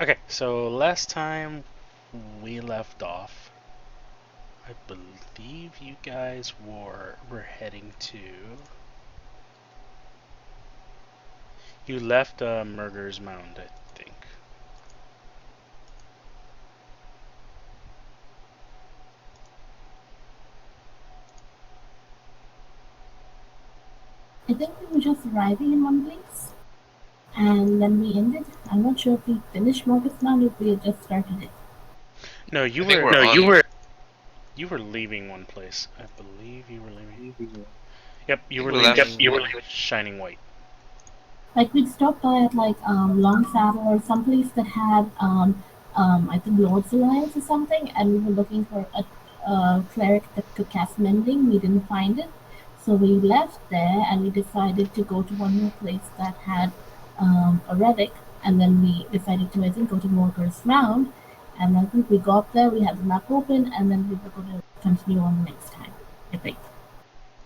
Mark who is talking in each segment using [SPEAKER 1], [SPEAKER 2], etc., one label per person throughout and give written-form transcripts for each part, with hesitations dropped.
[SPEAKER 1] Okay, so last time we left off, I believe you guys were heading to. You left Murder's Mound, I think.
[SPEAKER 2] I think we were just arriving in one place, and then we ended. I'm not sure if we finished Marcus Mound or if we had just started it.
[SPEAKER 1] No, you
[SPEAKER 3] I think
[SPEAKER 1] were.
[SPEAKER 3] we're
[SPEAKER 1] No,
[SPEAKER 3] on.
[SPEAKER 1] you were. You were leaving one place. I believe you were leaving. Yep,
[SPEAKER 3] I
[SPEAKER 1] you
[SPEAKER 3] think
[SPEAKER 1] were
[SPEAKER 3] we
[SPEAKER 1] leaving.
[SPEAKER 3] left.
[SPEAKER 1] Shining White.
[SPEAKER 2] Like we'd stopped by at like Long Saddle or some place that had I think Lord's Alliance or something, and we were looking for a cleric that could cast Mending. We didn't find it, so we left there and we decided to go to one more place that had a relic, and then we decided to I think go to Morgar's Mound, and I think we got there. We had the map open, and then we were going to continue on the next time. I think.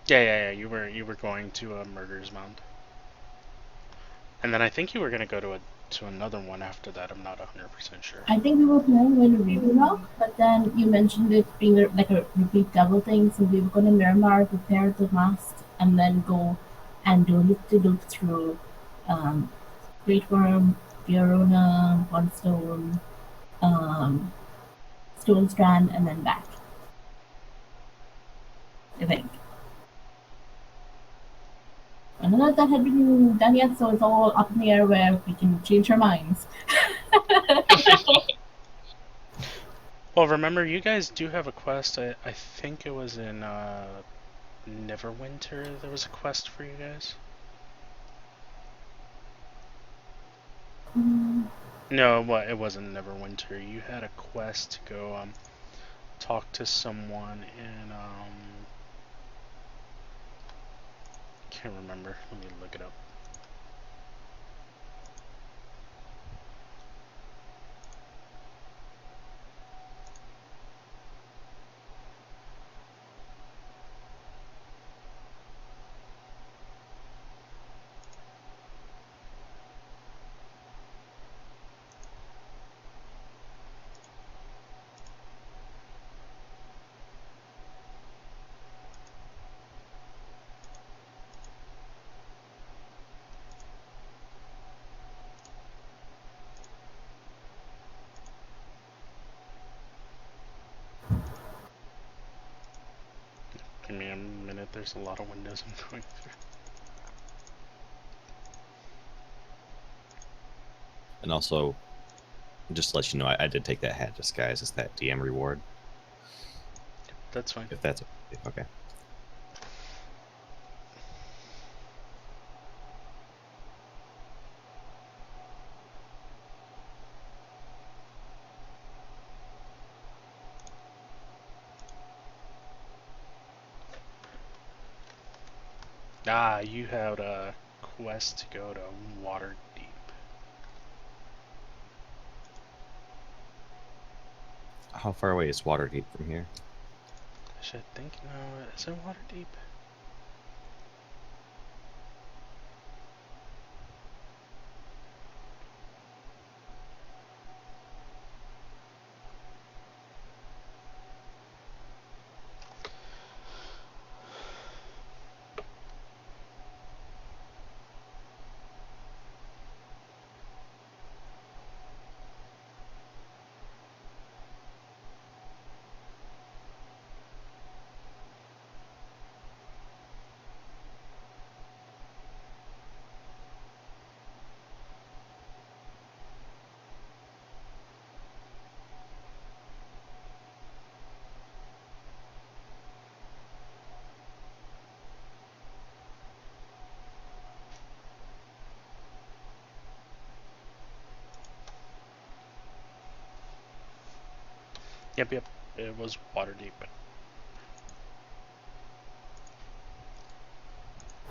[SPEAKER 1] Yeah. You were going to Murder's Mound, and then I think you were gonna go to another one after that. I'm not 100% sure.
[SPEAKER 2] I think we were planning going to Raven Rock, but then you mentioned it being like a repeat double thing, so we were going to Miramar, repair the mast, and then go and do a loop through um, Great Worm, Fiorona, One Stone, um, Stone Strand, and then back. I think. And none of that had been done yet, so it's all up in the air where we can change our minds.
[SPEAKER 1] Well, remember, you guys do have a quest. I think it was in Neverwinter. There was a quest for you guys.
[SPEAKER 2] Mm,
[SPEAKER 1] No, what? It wasn't Neverwinter. You had a quest to go talk to someone in can't remember. Let me look it up. Give me a minute. There's a lot of windows I'm going through.
[SPEAKER 4] And also, just to let you know, I did take that hat disguise as that DM reward.
[SPEAKER 1] That's fine.
[SPEAKER 4] If that's okay.
[SPEAKER 1] Ah, you had a quest to go to Waterdeep.
[SPEAKER 4] How far away is Waterdeep from here?
[SPEAKER 1] I think no. Is it Waterdeep? Yep. It was Waterdeep.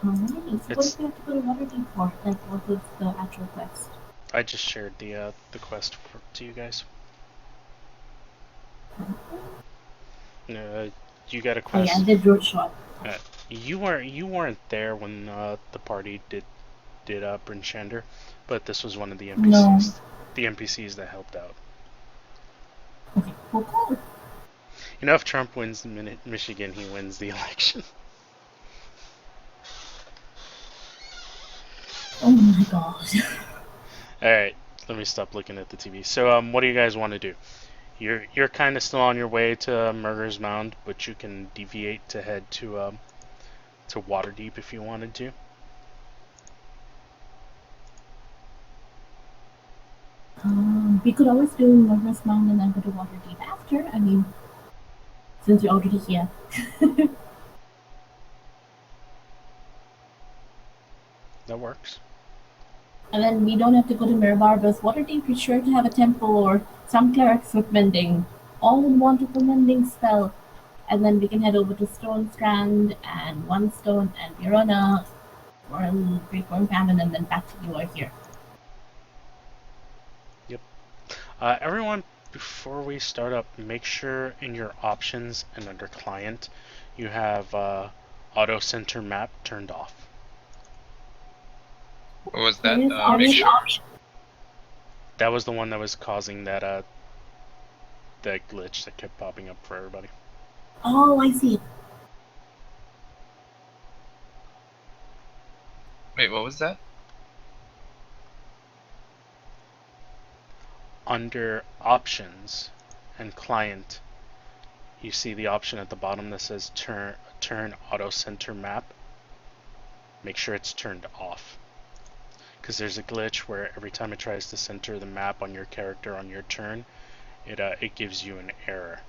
[SPEAKER 2] Alright, so what
[SPEAKER 1] It's.
[SPEAKER 2] if we have to go to Waterdeep for? Like, what was the actual quest?
[SPEAKER 1] I just shared the quest to you guys. You got a
[SPEAKER 2] Oh yeah,
[SPEAKER 1] quest.
[SPEAKER 2] the Road Shot.
[SPEAKER 1] Uh, you weren't there when the party did Bryn Shander, but this was one of the
[SPEAKER 2] No.
[SPEAKER 1] NPCs. the NPCs that helped out.
[SPEAKER 2] Okay, cool.
[SPEAKER 1] You know, if Trump wins Michigan, he wins the election.
[SPEAKER 2] Oh my god.
[SPEAKER 1] Alright, let me stop looking at the TV. So, what do you guys want to do? You're kind of still on your way to Murder's Mound, but you can deviate to head to Waterdeep if you wanted to.
[SPEAKER 2] We could always do Murderous Mound and then go to Waterdeep after. I mean, since you're already here.
[SPEAKER 1] That works.
[SPEAKER 2] And then we don't have to go to Mirabar, because Waterdeep is sure to have a temple or some clerics with mending. All in one triple mending spell. And then we can head over to Stone Strand and One Stone and Verona or Great Worm Cabin, and then back to you are here.
[SPEAKER 1] Everyone, before we start up, make sure in your options and under client, you have auto center map turned off.
[SPEAKER 3] What was that?
[SPEAKER 2] There is
[SPEAKER 3] Make
[SPEAKER 2] always
[SPEAKER 3] sure.
[SPEAKER 2] option.
[SPEAKER 1] That was the one that was causing that that glitch that kept popping up for everybody.
[SPEAKER 2] Oh, I see.
[SPEAKER 3] Wait, what was that?
[SPEAKER 1] Under options and client, you see the option at the bottom that says turn auto center map. Make sure it's turned off, because there's a glitch where every time it tries to center the map on your character on your turn, it gives you an error.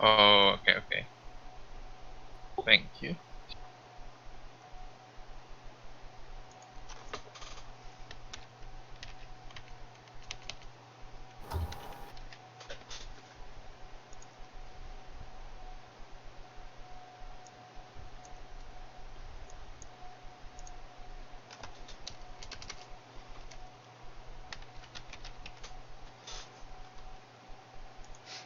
[SPEAKER 3] Oh, okay. Thank you.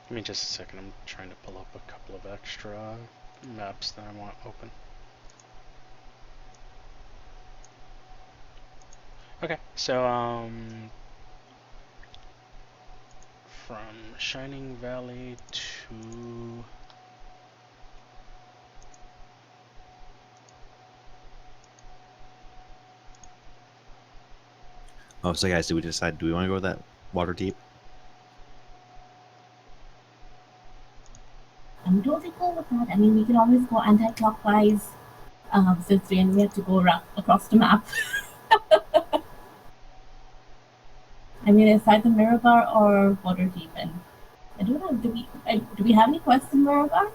[SPEAKER 1] Give me just a second, I'm trying to pull up a couple of extra maps that I want open. Okay, so from Shining Valley to
[SPEAKER 4] Oh, so guys, did we decide? Do we want to go that Waterdeep?
[SPEAKER 2] I'm totally cool with that. I mean, we can always go anti-clockwise, since we have to go across the map. I mean, it's either Mirabar or Waterdeep, and I don't know. Do we have any quests in Mirabar?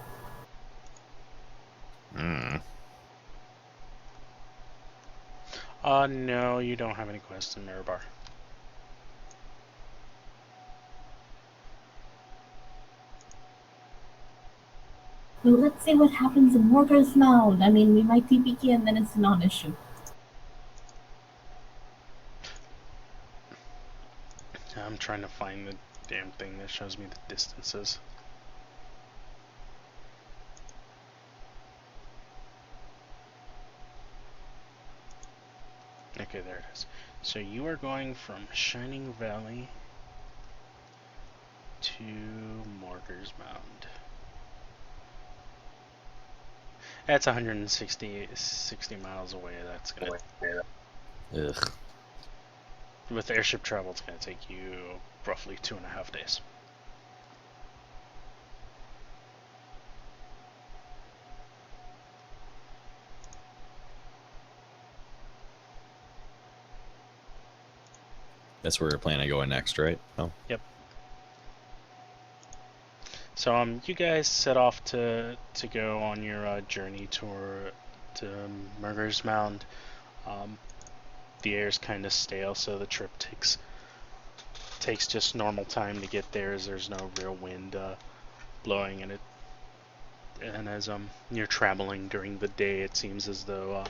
[SPEAKER 1] no, you don't have any quests in Mirabar.
[SPEAKER 2] Well, let's see what happens in Workers Mound. I mean, we might TPK and then it's a non-issue.
[SPEAKER 1] I'm trying to find the damn thing that shows me the distances. Okay, there it is. So you are going from Shining Valley to Morgar's Mound. That's 60 miles away. That's gonna.
[SPEAKER 4] Ugh.
[SPEAKER 1] With airship travel, it's gonna take you roughly 2.5 days.
[SPEAKER 4] That's where we're planning on going next, right? Oh.
[SPEAKER 1] Yep. So you guys set off to go on your journey tour to Murder's Mound. The air's kind of stale, so the trip takes just normal time to get there, as there's no real wind blowing, and as you're traveling during the day, it seems as though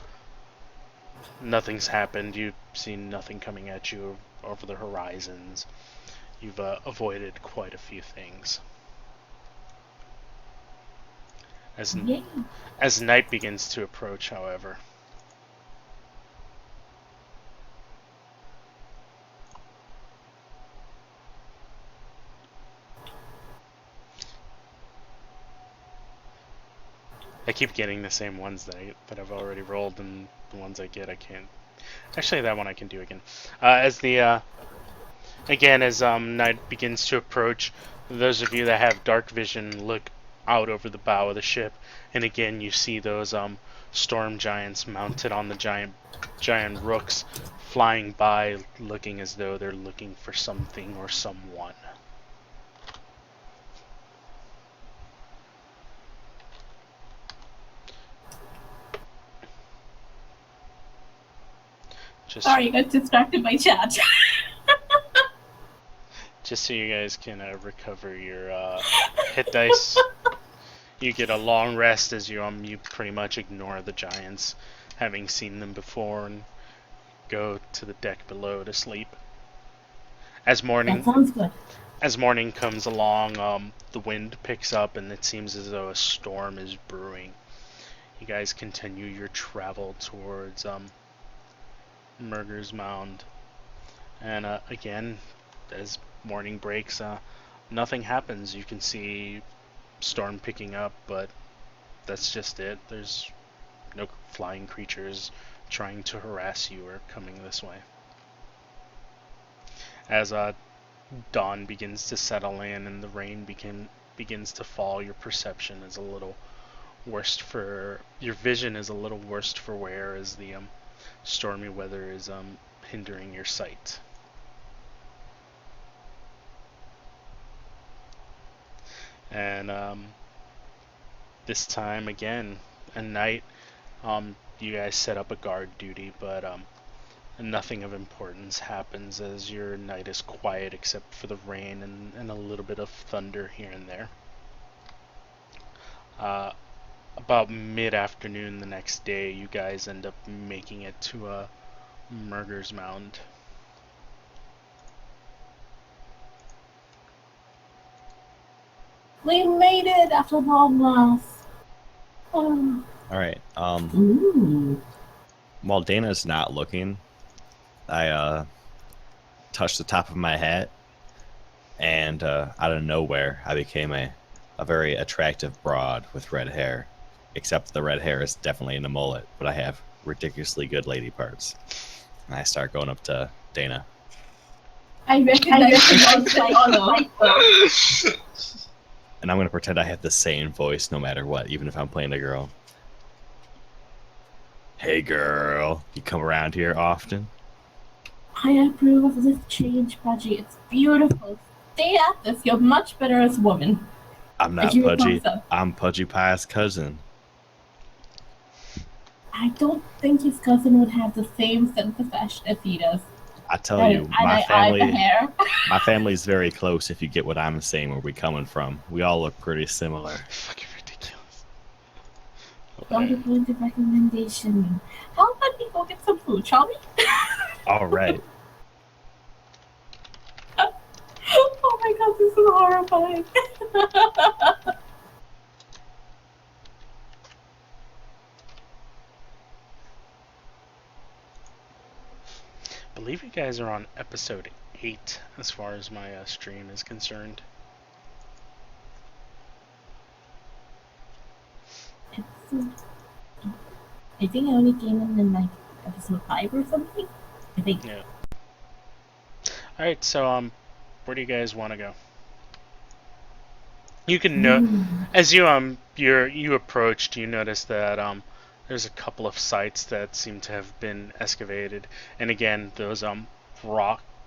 [SPEAKER 1] nothing's happened. You've seen nothing coming at you over the horizons. You've avoided quite a few things.
[SPEAKER 2] Yay!
[SPEAKER 1] As night begins to approach, however, I keep getting the same ones that I've already rolled, and the ones I get I can't. Actually, that one I can do again. As night begins to approach, those of you that have dark vision look out over the bow of the ship, and again you see those storm giants mounted on the giant rooks flying by, looking as though they're looking for something or someone.
[SPEAKER 2] Sorry, I got distracted by chat.
[SPEAKER 1] Just so you guys can recover your hit dice. You get a long rest as you pretty much ignore the giants, having seen them before, and go to the deck below to sleep. As
[SPEAKER 2] That
[SPEAKER 1] morning
[SPEAKER 2] sounds good.
[SPEAKER 1] comes along, the wind picks up, and it seems as though a storm is brewing. You guys continue your travel towards Murger's Mound, and again, as morning breaks, nothing happens. You can see storm picking up, but that's just it. There's no flying creatures trying to harass you or coming this way. As dawn begins to settle in and the rain begins to fall, your perception is a little worse for your vision is a little worse for wear as the stormy weather is hindering your sight. And this time again at night, you guys set up a guard duty, but nothing of importance happens as your night is quiet except for the rain and a little bit of thunder here and there. About mid-afternoon the next day, you guys end up making it to Murger's Mound.
[SPEAKER 2] We made it after long loss. Oh.
[SPEAKER 4] All right.
[SPEAKER 2] Ooh.
[SPEAKER 4] While Dana's not looking, I touched the top of my hat, and out of nowhere, I became a very attractive broad with red hair. Except the red hair is definitely in a mullet, but I have ridiculously good lady parts. And I start going up to Dana.
[SPEAKER 2] I recognize the voice.
[SPEAKER 4] And I'm going to pretend I have the same voice no matter what, even if I'm playing a girl. Hey girl, you come around here often?
[SPEAKER 2] I approve of this change, Pudgy. It's beautiful. Stay at this. You're much better as a woman.
[SPEAKER 4] I'm not
[SPEAKER 2] I give you a
[SPEAKER 4] Pudgy.
[SPEAKER 2] thumbs up.
[SPEAKER 4] I'm Pudgy Pie's cousin.
[SPEAKER 2] I don't think his cousin would have the same sense of fashion as he does.
[SPEAKER 4] I tell you, my
[SPEAKER 2] the hair.
[SPEAKER 4] my family's very close. If you get what I'm saying, where we coming from, we all look pretty similar.
[SPEAKER 1] Fucking ridiculous.
[SPEAKER 2] Got a point of recommendation. How about we go get some food, shall we?
[SPEAKER 4] All right.
[SPEAKER 2] Oh my god, this is horrifying.
[SPEAKER 1] I believe you guys are on episode 8 as far as my stream is concerned.
[SPEAKER 2] I think I only came in like episode 5 or something. I think.
[SPEAKER 1] Yeah. Alright, so where do you guys want to go? You can as you you approached, you noticed that there's a couple of sites that seem to have been excavated, and again those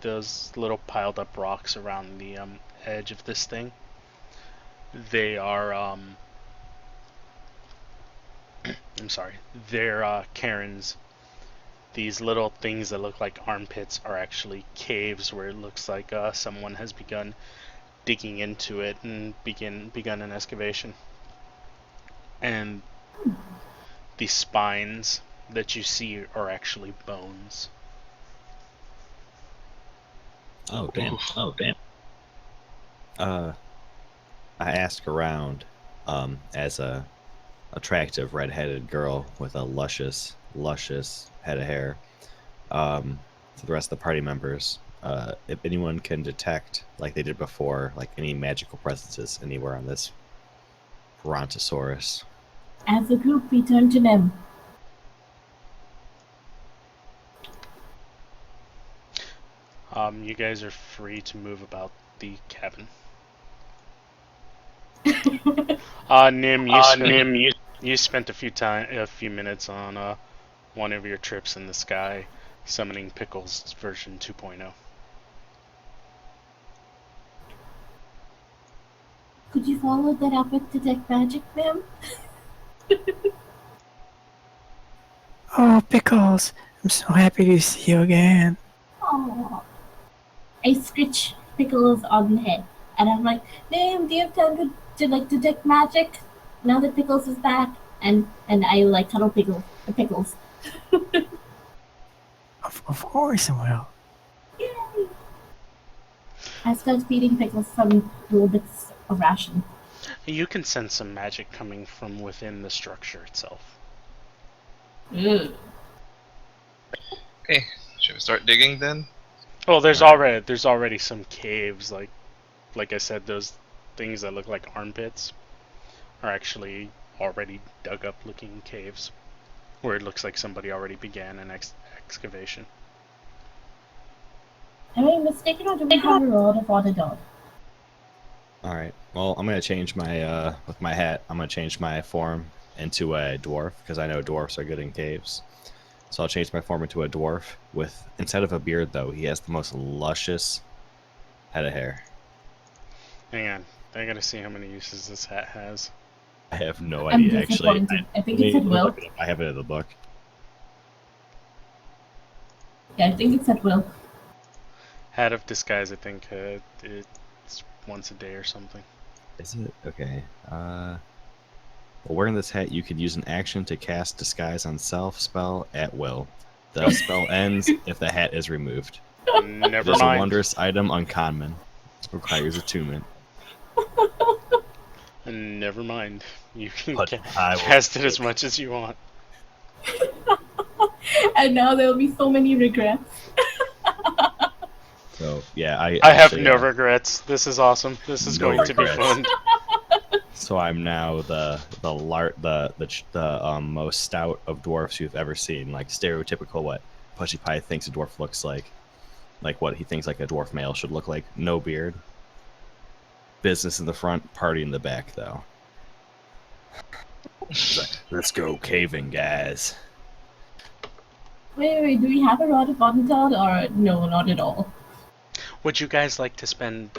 [SPEAKER 1] those little piled up rocks around the edge of this thing, they are I'm sorry, they're cairns. These little things that look like armpits are actually caves where it looks like someone has begun digging into it and begun an excavation. And the spines that you see are actually bones.
[SPEAKER 4] Oh damn. Oh damn. I asked around, as a attractive red-headed girl with a luscious head of hair, to the rest of the party members, if anyone can detect, like they did before, like any magical presences anywhere on this Brontosaurus.
[SPEAKER 2] As a group, we turn to Nim.
[SPEAKER 1] You guys are free to move about the cabin. Nim, you spent a few minutes on one of your trips in the sky, summoning Pickles version 2.0.
[SPEAKER 2] Could you follow that up with detect magic, Nim?
[SPEAKER 5] Oh, Pickles, I'm so happy to see you again.
[SPEAKER 2] Oh. I scritch Pickles on the head, and I'm like, Nim, do you have time to like detect magic? Now that Pickles is back, and I like cuddle Pickles.
[SPEAKER 5] Of course I will.
[SPEAKER 2] Yay! I start feeding Pickles some little bits of ration.
[SPEAKER 1] You can sense some magic coming from within the structure itself.
[SPEAKER 2] Ugh.
[SPEAKER 3] Okay, should we start digging then?
[SPEAKER 1] Well, there's already some caves, like I said, those things that look like armpits are actually already dug up looking caves, where it looks like somebody already began an excavation.
[SPEAKER 2] Am I mistaken, or do we have a rod of Audidot?
[SPEAKER 4] All right. Well, I'm gonna change my with my hat. I'm gonna change my form into a dwarf because I know dwarfs are good in caves. So I'll change my form into a dwarf with, instead of a beard though, he has the most luscious head of hair.
[SPEAKER 1] Hang on, I gotta see how many uses this hat has.
[SPEAKER 4] I have no
[SPEAKER 2] I'm
[SPEAKER 4] idea actually.
[SPEAKER 2] disappointed. I think it's at will.
[SPEAKER 4] I have it in the book.
[SPEAKER 2] Yeah, I think it's at will.
[SPEAKER 1] Hat of disguise, I think it's once a day or something.
[SPEAKER 4] Is it? Okay. Well, wearing this hat, you could use an action to cast Disguise on Self spell at will. The spell ends if the hat is removed. It
[SPEAKER 1] Never
[SPEAKER 4] is a
[SPEAKER 1] mind.
[SPEAKER 4] wondrous item, uncommon. Requires attunement.
[SPEAKER 1] Never mind. You can
[SPEAKER 4] But I will
[SPEAKER 1] cast it as much as you want.
[SPEAKER 2] And now there'll be so many regrets.
[SPEAKER 4] So yeah, I
[SPEAKER 1] have
[SPEAKER 4] actually,
[SPEAKER 1] no regrets. This is awesome. This is
[SPEAKER 4] No
[SPEAKER 1] going to be
[SPEAKER 4] regrets.
[SPEAKER 1] fun.
[SPEAKER 4] So I'm now the most stout of dwarfs you've ever seen. Like stereotypical what Pudgy Pie thinks a dwarf looks like what he thinks like a dwarf male should look like. No beard. Business in the front, party in the back, though. It's like, let's go caving, guys.
[SPEAKER 2] Wait, do we have a rod of Audidot, or no, not at all?
[SPEAKER 1] Would you guys like to spend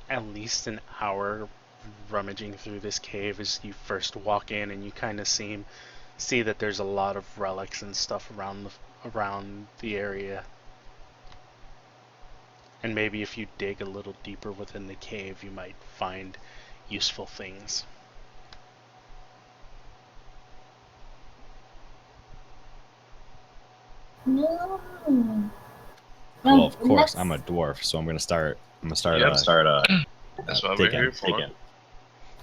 [SPEAKER 1] at least an hour rummaging through this cave as you first walk in and you kind of see that there's a lot of relics and stuff around the area? And maybe if you dig a little deeper within the cave, you might find useful things.
[SPEAKER 2] No.
[SPEAKER 4] Well, of course,
[SPEAKER 2] let's-
[SPEAKER 4] I'm a dwarf, so I'm gonna start.
[SPEAKER 3] That's what we're
[SPEAKER 4] digging,
[SPEAKER 3] here for.
[SPEAKER 4] digging.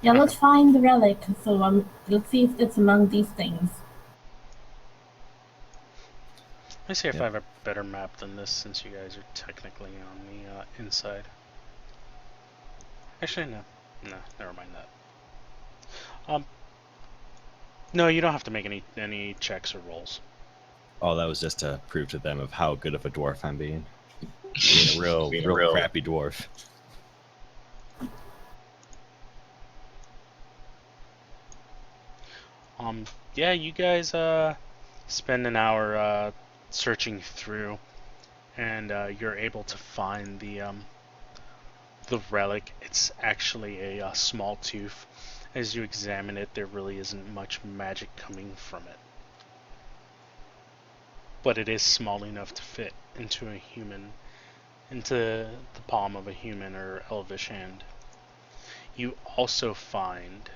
[SPEAKER 2] Yeah, let's find the relic. So let's see if it's among these things.
[SPEAKER 1] Let me see if
[SPEAKER 4] Yeah.
[SPEAKER 1] I have a better map than this, since you guys are technically on the inside. Actually, no, never mind that. No, you don't have to make any checks or rolls.
[SPEAKER 4] Oh, that was just to prove to them of how good of a dwarf I'm being. Being a real crappy dwarf.
[SPEAKER 1] Yeah, you guys spend an hour searching through, and you're able to find the relic. It's actually a small tooth. As you examine it, there really isn't much magic coming from it, but it is small enough to fit into the palm of a human or elvish hand. You also find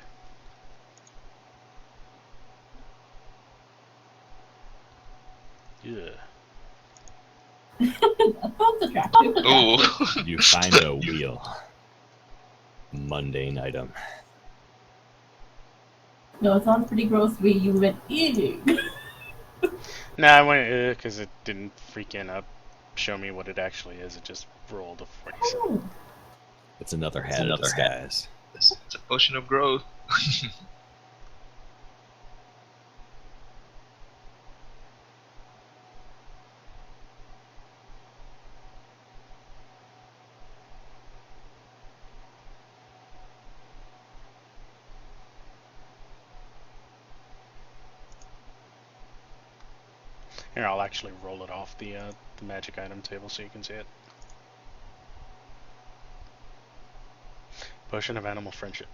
[SPEAKER 2] That sounds attractive.
[SPEAKER 3] Ooh.
[SPEAKER 4] You find a wheel. Mundane item.
[SPEAKER 2] No, it sounds pretty gross. You went, ew.
[SPEAKER 1] Nah, I went because it didn't freaking up show me what it actually is. It just rolled a 47.
[SPEAKER 2] Oh,
[SPEAKER 4] It's another hat of disguise.
[SPEAKER 3] It's a potion of growth.
[SPEAKER 1] Here, I'll actually roll it off the magic item table so you can see it. Potion of Animal Friendship.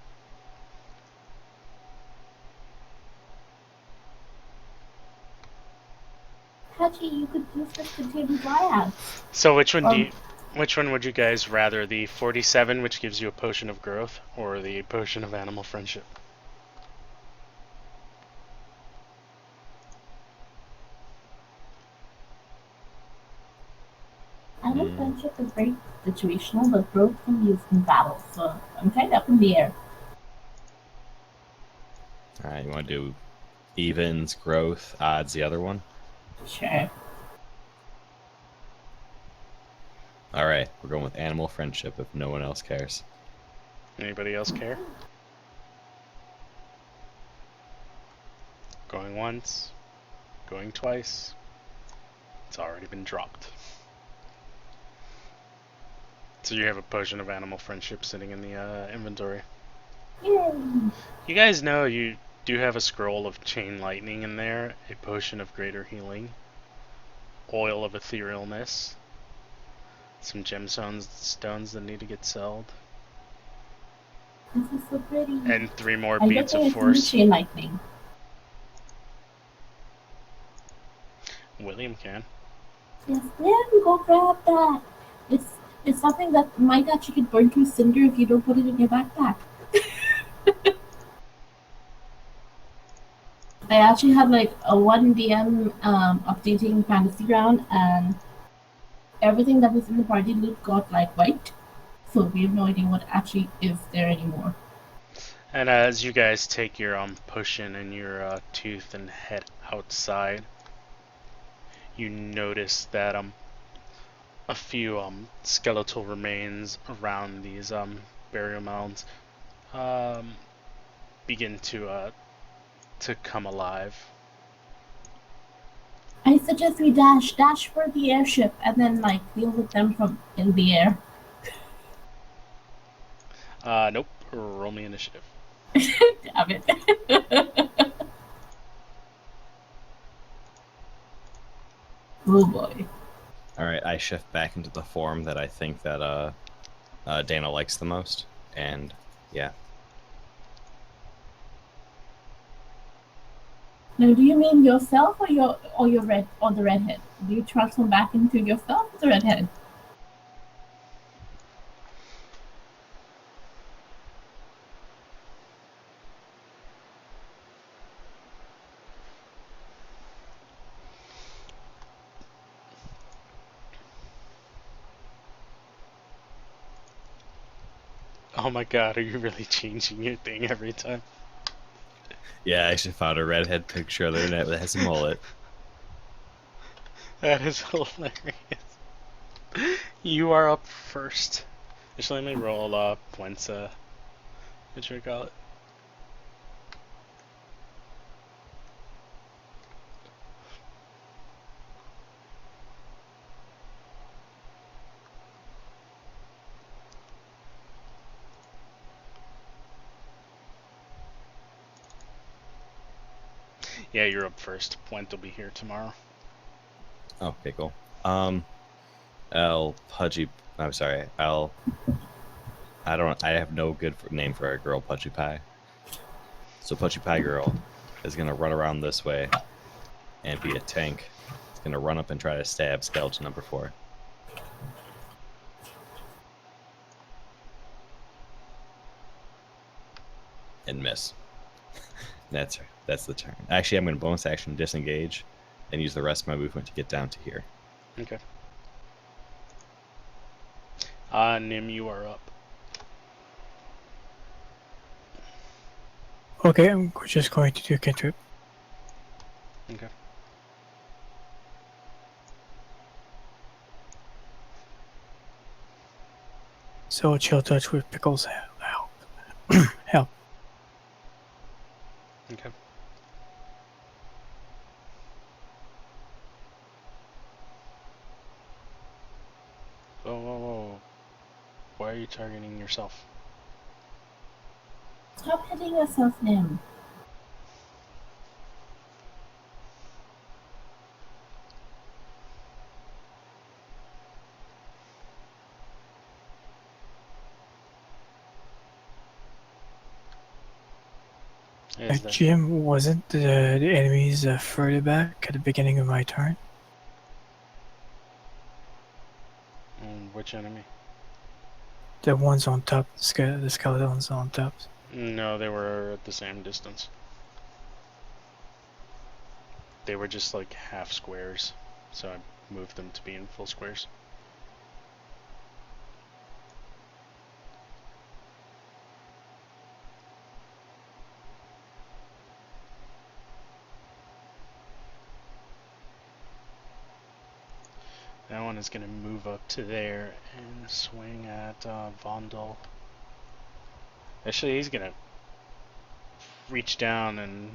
[SPEAKER 2] Hachi, you could use this to tame dryads.
[SPEAKER 1] So which one would you guys rather? The 47, which gives you a potion of growth, or the potion of animal friendship?
[SPEAKER 2] Animal friendship is very situational, but growth can be used in battle, so I'm kind of up in the air.
[SPEAKER 4] Alright, you want to do evens, growth, odds, the other one?
[SPEAKER 2] Sure.
[SPEAKER 4] Alright, we're going with animal friendship if no one else cares.
[SPEAKER 1] Anybody else care? Going once, going twice. It's already been dropped. So you have a potion of animal friendship sitting in the inventory.
[SPEAKER 2] Yay!
[SPEAKER 1] You guys know you do have a scroll of chain lightning in there, a potion of greater healing, oil of etherealness, some gemstones that need to get sold,
[SPEAKER 2] This is so pretty.
[SPEAKER 1] and 3 more
[SPEAKER 2] I
[SPEAKER 1] beads
[SPEAKER 2] bet
[SPEAKER 1] of
[SPEAKER 2] it's
[SPEAKER 1] force.
[SPEAKER 2] chain lightning.
[SPEAKER 1] William can.
[SPEAKER 2] Yes, then go grab that. It's something that might actually get burned to a cinder if you don't put it in your backpack. I actually had like a 1 DM updating Fantasy Ground, and everything that was in the party loot got like wiped. So we have no idea what actually is there anymore.
[SPEAKER 1] And as you guys take your potion and your tooth and head outside, you notice that a few skeletal remains around these burial mounds begin to come alive.
[SPEAKER 2] I suggest we dash for the airship, and then like deal with them from in the air.
[SPEAKER 1] Nope. Roll me initiative.
[SPEAKER 2] Damn it. Oh boy.
[SPEAKER 4] Alright, I shift back into the form that I think that Dana likes the most. And yeah.
[SPEAKER 2] Now, do you mean yourself or the redhead? Do you transform back into yourself or the redhead?
[SPEAKER 1] Oh my god, are you really changing your thing every time?
[SPEAKER 4] Yeah, I actually found a redhead picture on the internet that has a mullet.
[SPEAKER 1] That is hilarious. You are up first. Actually, let me roll points, what should I call it? Yeah, you're up first. Point will be here tomorrow.
[SPEAKER 4] Okay, cool. Pudgy. I'm sorry. I have no good name for a girl, Pudgy Pie. So Pudgy Pie Girl is gonna run around this way and be a tank. It's gonna run up and try to stab skeleton number 4. And miss. That's the turn. Actually, I'm gonna bonus action disengage and use the rest of my movement to get down to here.
[SPEAKER 1] Okay. Nim, you are up.
[SPEAKER 5] Okay, I'm just going to do a cantrip.
[SPEAKER 1] Okay.
[SPEAKER 5] So chill touch with pickles help. Help.
[SPEAKER 1] Okay. Whoa. Why are you targeting yourself?
[SPEAKER 2] Stop hitting yourself, Nim.
[SPEAKER 1] Is there?
[SPEAKER 5] Jim, wasn't the enemies further back at the beginning of my turn?
[SPEAKER 1] Which enemy?
[SPEAKER 5] The ones on top, the skeletons on top.
[SPEAKER 1] No, they were at the same distance. They were just like half squares, so I moved them to be in full squares. That one is going to move up to there and swing at Vondel. Actually, he's going to reach down and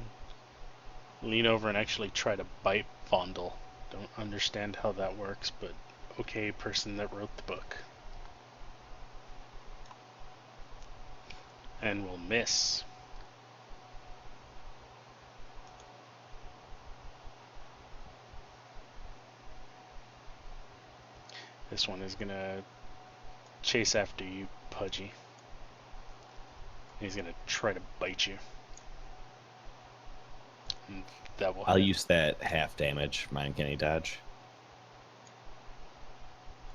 [SPEAKER 1] lean over and actually try to bite Vondel. Don't understand how that works, but okay, person that wrote the book. And will miss. This one is gonna chase after you, Pudgy. He's gonna try to bite you. And that will
[SPEAKER 4] I'll
[SPEAKER 1] hit.
[SPEAKER 4] use that half damage. Mine can he dodge?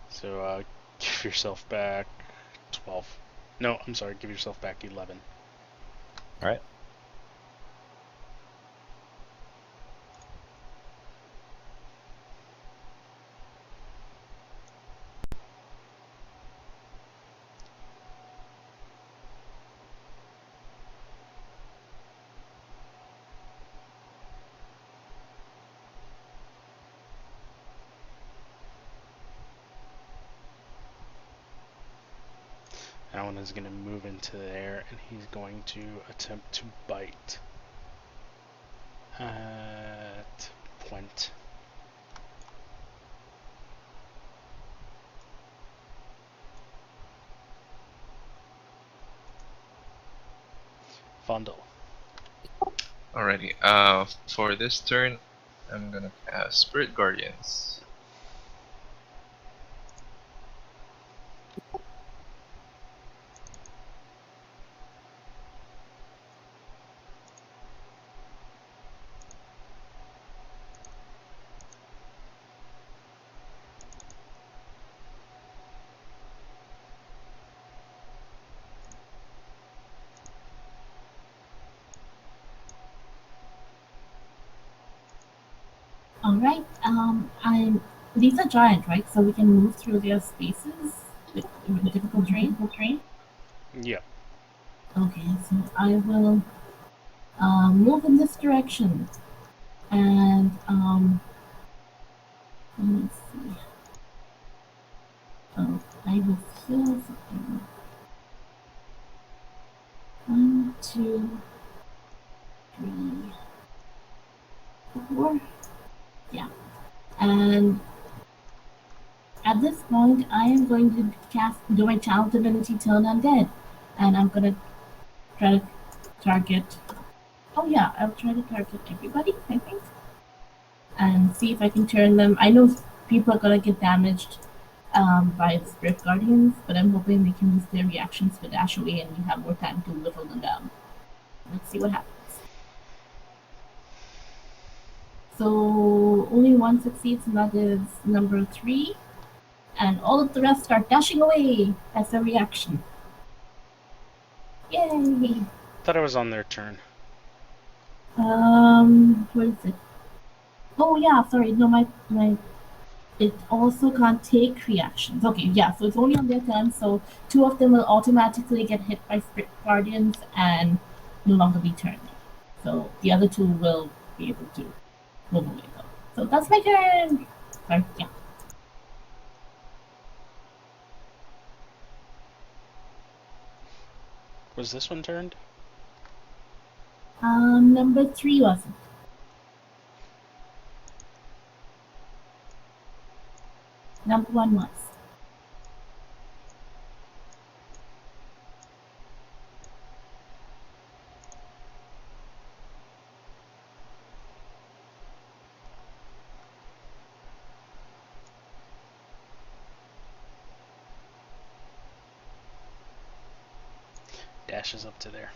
[SPEAKER 1] So give yourself back 12. No, I'm sorry, give yourself back 11.
[SPEAKER 4] All right.
[SPEAKER 1] That one is gonna move into there and he's going to attempt to bite at Point. Vondel.
[SPEAKER 3] Alrighty. For this turn, I'm gonna cast Spirit Guardians.
[SPEAKER 2] Alright, these are giant, right? So we can move through their spaces with difficult terrain.
[SPEAKER 1] Yep.
[SPEAKER 2] Okay, so I will move in this direction. And let me see. Oh, I will kill something. 1, 2, 3, 4. Yeah. And at this point, I am going to do my challenge ability Turn Undead. And I'm going to try to target. Oh, yeah, I'll try to target everybody, I think. And see if I can turn them. I know people are going to get damaged by the Spirit Guardians, but I'm hoping they can use their reactions to dash away and you have more time to whittle them down. Let's see what happens. So only one succeeds, and that is number 3. And all of the rest are dashing away as a reaction. Yay!
[SPEAKER 1] Thought it was on their turn.
[SPEAKER 2] What is it? Oh yeah, sorry, no, my it also can't take reactions. Okay, yeah, so it's only on their turn, so 2 of them will automatically get hit by Spirit Guardians and no longer be turned. So the other 2 will be able to move away though. So that's my turn! Sorry, yeah.
[SPEAKER 1] Was this one turned?
[SPEAKER 2] Number 3 wasn't. Number 1 was.
[SPEAKER 1] Dashes up to there.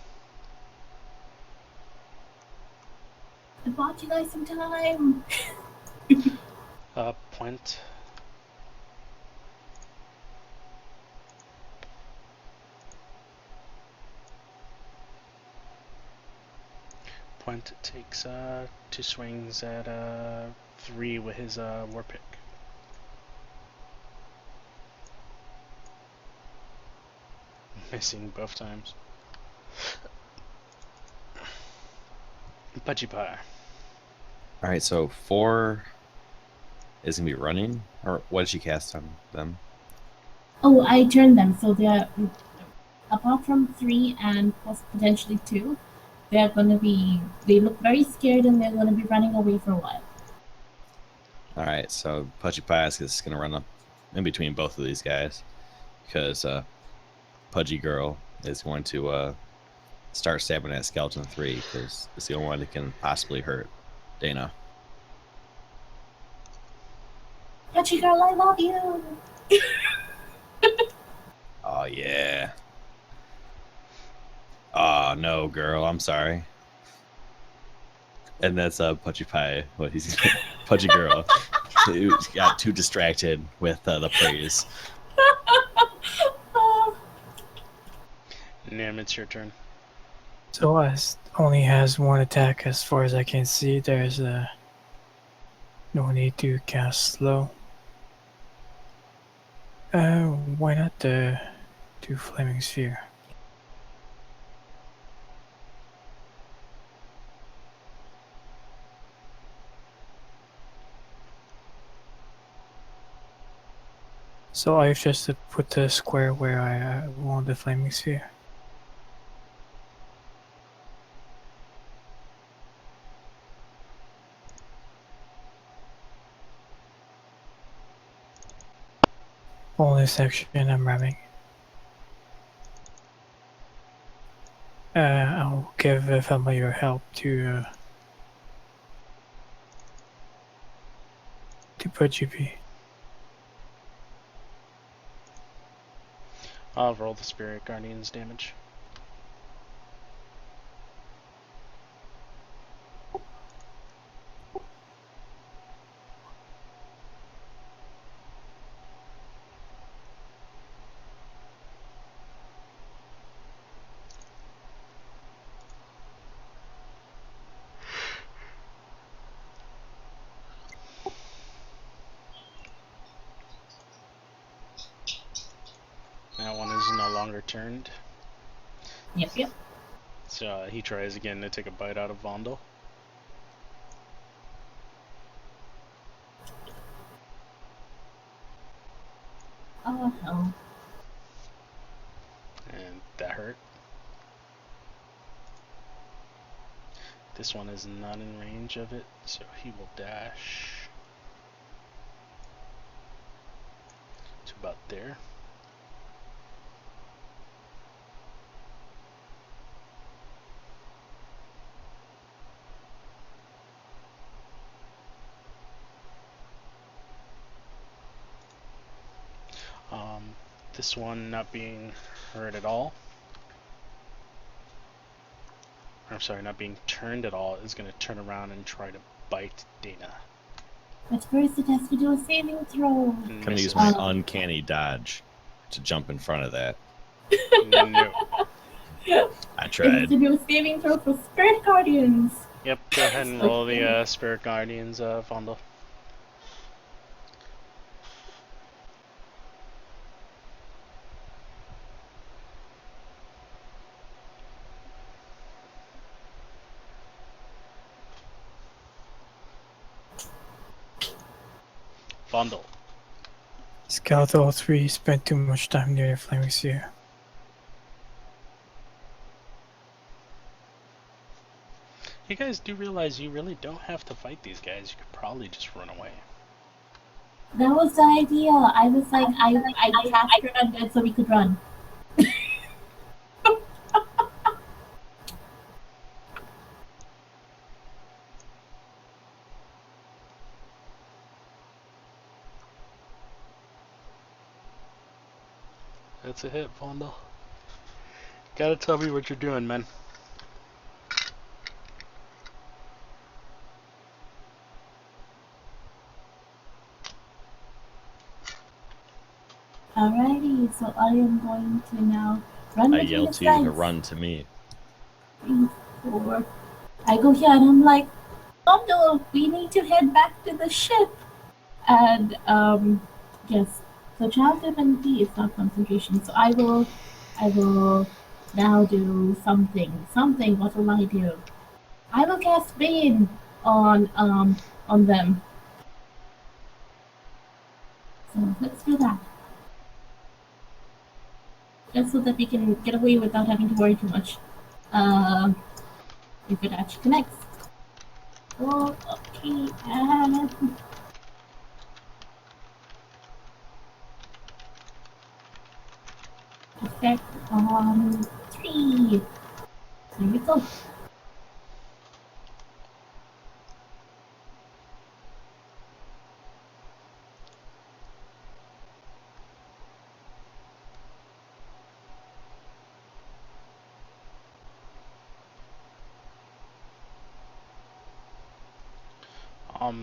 [SPEAKER 2] I bought you guys some time.
[SPEAKER 1] Point. Point takes 2 swings at 3 with his war pick. Missing both times. Pudgy Pie.
[SPEAKER 4] All right, so 4 is gonna be running, or what did she cast on them?
[SPEAKER 2] Oh, I turned them so they're apart from 3 and potentially 2. They're gonna be. They look very scared and they're gonna be running away for a while.
[SPEAKER 4] All right, so Pudgy Pie is just gonna run up in between both of these guys because Pudgy Girl is going to start stabbing at Skeleton 3 because it's the only one that can possibly hurt Dana.
[SPEAKER 2] Pudgy girl, I love you.
[SPEAKER 4] Oh yeah. Oh no, girl, I'm sorry. And that's Pudgy Pie. What he's Pudgy Girl. Who got too distracted with the praise.
[SPEAKER 1] Nim, it's your turn.
[SPEAKER 5] So as only has one attack as far as I can see. There's no need to cast slow. Why not do Flaming Sphere? So I have just to put the square where I want the Flaming Sphere. Bonus action, I'm ramming. I'll give familiar help to put GP.
[SPEAKER 1] I'll roll the Spirit Guardian's damage. That one is no longer turned.
[SPEAKER 2] Yep.
[SPEAKER 1] So he tries again to take a bite out of Vondel.
[SPEAKER 2] Oh hell.
[SPEAKER 1] And that hurt. This one is not in range of it, so he will dash to about there. This one not being hurt at all. I'm sorry, not being turned at all, is going to turn around and try to bite Dana.
[SPEAKER 2] But first it has to do a saving throw.
[SPEAKER 1] And
[SPEAKER 4] Can I use
[SPEAKER 1] misses.
[SPEAKER 4] my uncanny dodge to jump in front of that?
[SPEAKER 1] No.
[SPEAKER 4] I
[SPEAKER 2] It has
[SPEAKER 4] tried.
[SPEAKER 2] to do a saving throw for Spirit Guardians.
[SPEAKER 1] Yep, go ahead and roll the Spirit Guardians, Vondel. Vondel.
[SPEAKER 5] Skeletal 3 spent too much time near the Flaming Sphere.
[SPEAKER 1] You guys do realize you really don't have to fight these guys. You could probably just run away.
[SPEAKER 2] That was the idea. I was like, I cast her undead so we could run.
[SPEAKER 1] That's a hit, Vondel. Gotta tell me what you're doing, man.
[SPEAKER 2] Alrighty, so I am going to now run
[SPEAKER 4] I
[SPEAKER 2] between
[SPEAKER 4] yell
[SPEAKER 2] the
[SPEAKER 4] to you to
[SPEAKER 2] sides.
[SPEAKER 4] run to me.
[SPEAKER 2] 3, 4. I go here and I'm like, Abdul, we need to head back to the ship. And yes, so child divinity is not concentration. So I will now do something. Something. What will I do? I will cast Bane on them. So let's do that. Just so that we can get away without having to worry too much. If it actually connects. Oh, okay, and effect on 3. There we go.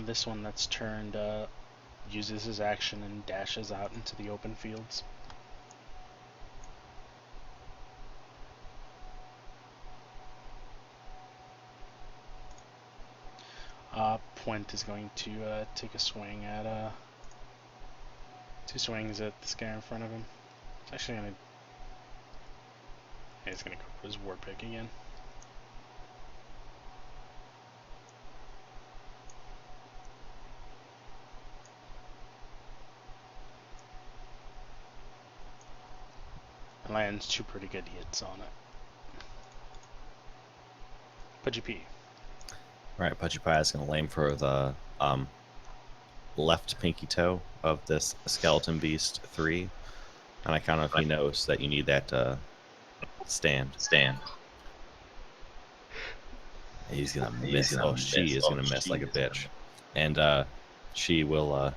[SPEAKER 1] This one that's turned uses his action and dashes out into the open fields. Point is going to take a swing at 2 swings at this guy in front of him. It's actually gonna. He's gonna go for his war pick again. And lands 2 pretty good hits on it. Pudgy P.
[SPEAKER 4] Right, Pudgy Pie is going to aim for the left pinky toe of this skeleton beast 3. And I count if he knows that you need that stand. He's going to miss. Oh, she is going to miss like a bitch. And she will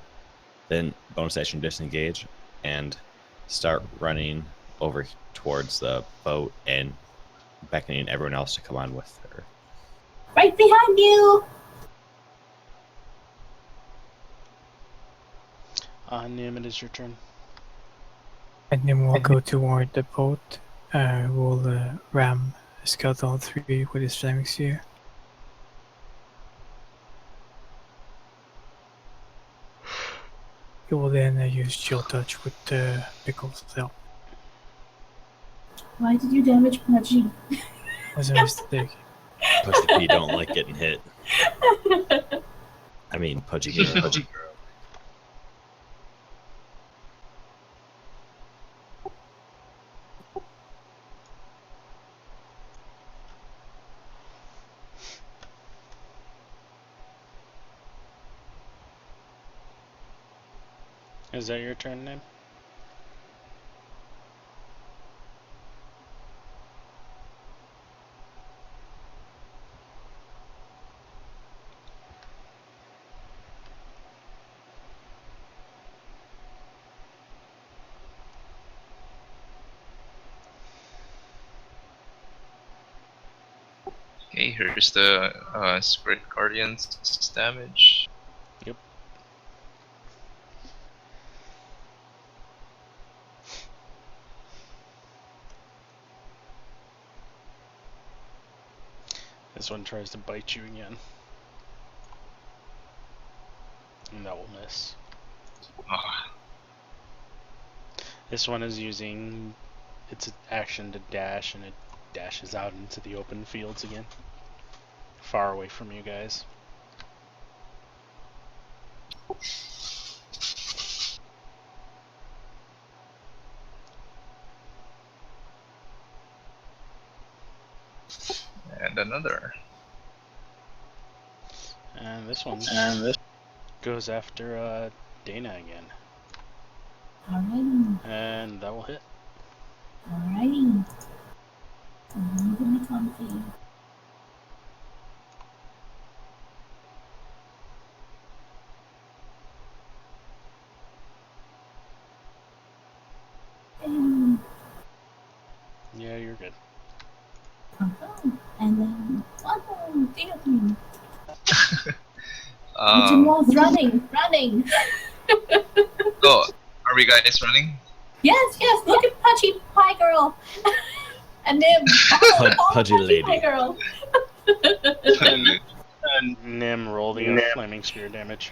[SPEAKER 4] then bonus action disengage and start running over towards the boat and beckoning everyone else to come on with her.
[SPEAKER 2] Right behind you!
[SPEAKER 1] Nim, it is your turn.
[SPEAKER 5] And then we'll go toward the boat. We'll ram Skeleton 3 with his flaming sphere. He will then use Chill Touch with Pickle's help.
[SPEAKER 2] Why did you damage Pudgy?
[SPEAKER 5] Was a mistake.
[SPEAKER 4] Pudgy P don't like getting hit. I mean, Pudgy Girl.
[SPEAKER 1] Is that your turn, Nim?
[SPEAKER 3] Okay, here's the Spirit Guardian's damage.
[SPEAKER 1] Yep. This one tries to bite you again. And that will miss.
[SPEAKER 3] Ah,
[SPEAKER 1] This one is using its action to dash, and it dashes out into the open fields again. Far away from you guys.
[SPEAKER 3] and another.
[SPEAKER 1] And this one goes after Dana again.
[SPEAKER 2] Alrighty,
[SPEAKER 1] And that will hit.
[SPEAKER 2] alrighty. So let me get my comfy. And,
[SPEAKER 1] Yeah, you're good.
[SPEAKER 2] and then, oh, damn. The
[SPEAKER 3] Um,
[SPEAKER 2] was running.
[SPEAKER 3] oh, are we guys running?
[SPEAKER 2] Yes, yes, look at Pudgy Pie Girl. And Nim,
[SPEAKER 4] Pudgy lady.
[SPEAKER 2] Pie Girl.
[SPEAKER 1] And Nim, roll the flaming spear damage.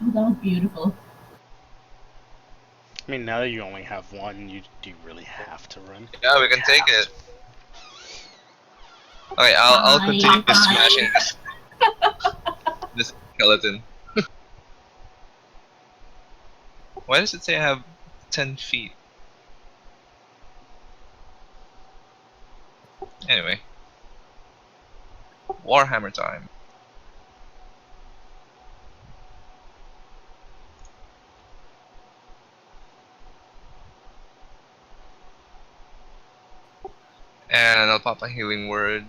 [SPEAKER 2] That was beautiful.
[SPEAKER 1] I mean, now that you only have one, do you really have to run?
[SPEAKER 3] Yeah, we can take it. Okay, I'll continue smashing this skeleton. Why does it say I have 10 feet? Anyway. Warhammer time. And I'll pop a healing word.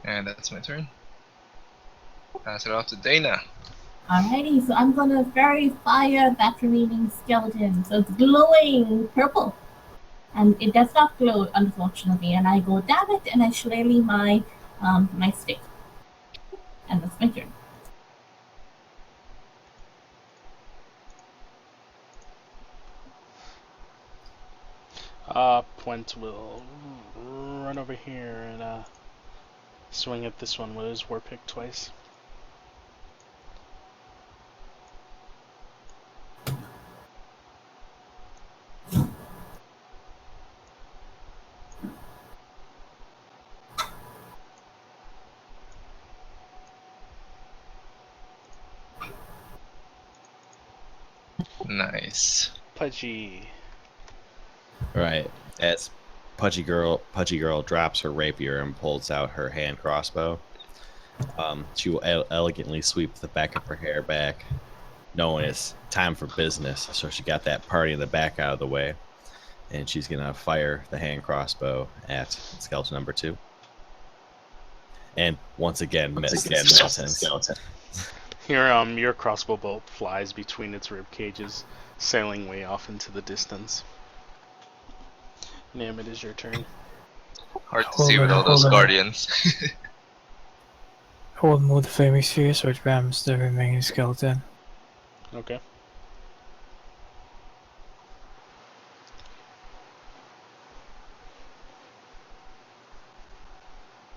[SPEAKER 3] And that's my turn. Pass it off to Dana.
[SPEAKER 2] Alrighty, so I'm gonna fairy fire that remaining skeleton. So it's glowing purple. And it does not glow, unfortunately. And I go, damn it, and I shillelagh my stick. And that's my turn.
[SPEAKER 1] Puent will run over here and swing at this one with his war pick twice.
[SPEAKER 3] Nice.
[SPEAKER 1] Pudgy.
[SPEAKER 4] Right. As Pudgy Girl drops her rapier and pulls out her hand crossbow. She will elegantly sweep the back of her hair back, knowing it's time for business. So she got that party in the back out of the way, and she's gonna fire the hand crossbow at skeleton number 2. And once again, miss the skeleton.
[SPEAKER 1] Your crossbow bolt flies between its rib cages, sailing way off into the distance. Nim, it is your turn.
[SPEAKER 3] Hard to see with all those guardians.
[SPEAKER 5] I will move the flaming sphere so it rams the remaining skeleton.
[SPEAKER 1] Okay.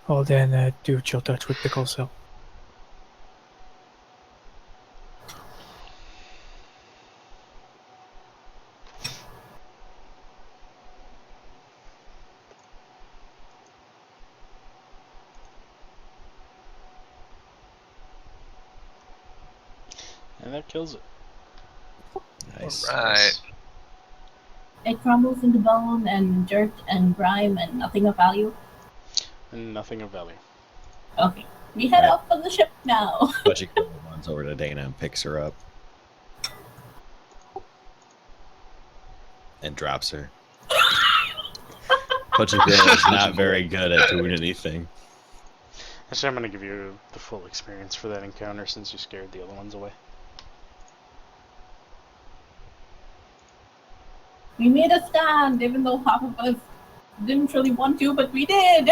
[SPEAKER 5] I'll then do chill touch with Pickle Cell.
[SPEAKER 1] And that kills it.
[SPEAKER 4] Nice.
[SPEAKER 3] Alright.
[SPEAKER 2] It crumbles into bone and dirt and grime and nothing of value.
[SPEAKER 1] And nothing of value.
[SPEAKER 2] Okay, we head
[SPEAKER 4] Right.
[SPEAKER 2] off on the ship now.
[SPEAKER 4] Pudgy Girl runs over to Dana and picks her up. And drops her. Pudgy Girl is not very good at doing anything.
[SPEAKER 1] Actually, I'm going to give you the full experience for that encounter since you scared the other ones away.
[SPEAKER 2] We made a stand, even though half of us didn't really want to, but we did.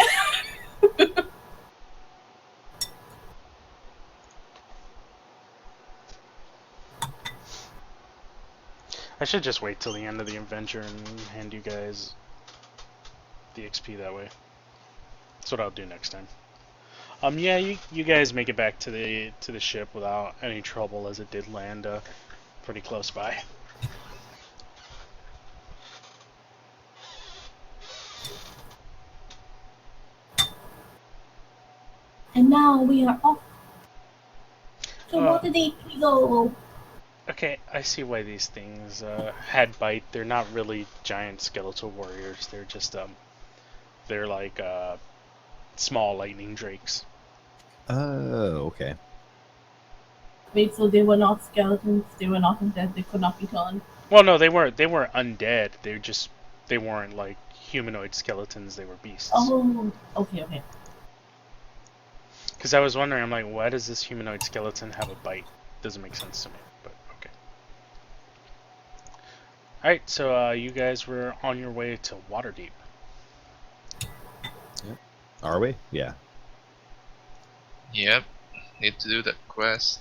[SPEAKER 1] I should just wait till the end of the adventure and hand you guys the XP that way. That's what I'll do next time. Yeah, you guys make it back to the ship without any trouble, as it did land pretty close by.
[SPEAKER 2] And now we are off. To Waterdeep we go.
[SPEAKER 1] Okay, I see why these things had bite. They're not really giant skeletal warriors. They're just they're like small lightning drakes.
[SPEAKER 4] Oh, okay.
[SPEAKER 2] Wait, so they were not skeletons? They were not undead? They could not be turned?
[SPEAKER 1] Well, no, they weren't undead. They weren't like humanoid skeletons. They were beasts.
[SPEAKER 2] Oh, okay.
[SPEAKER 1] Because I was wondering, I'm like, why does this humanoid skeleton have a bite? Doesn't make sense to me, but okay. Alright, so you guys were on your way to Waterdeep.
[SPEAKER 4] Are we? Yeah.
[SPEAKER 3] Yep. Need to do that quest.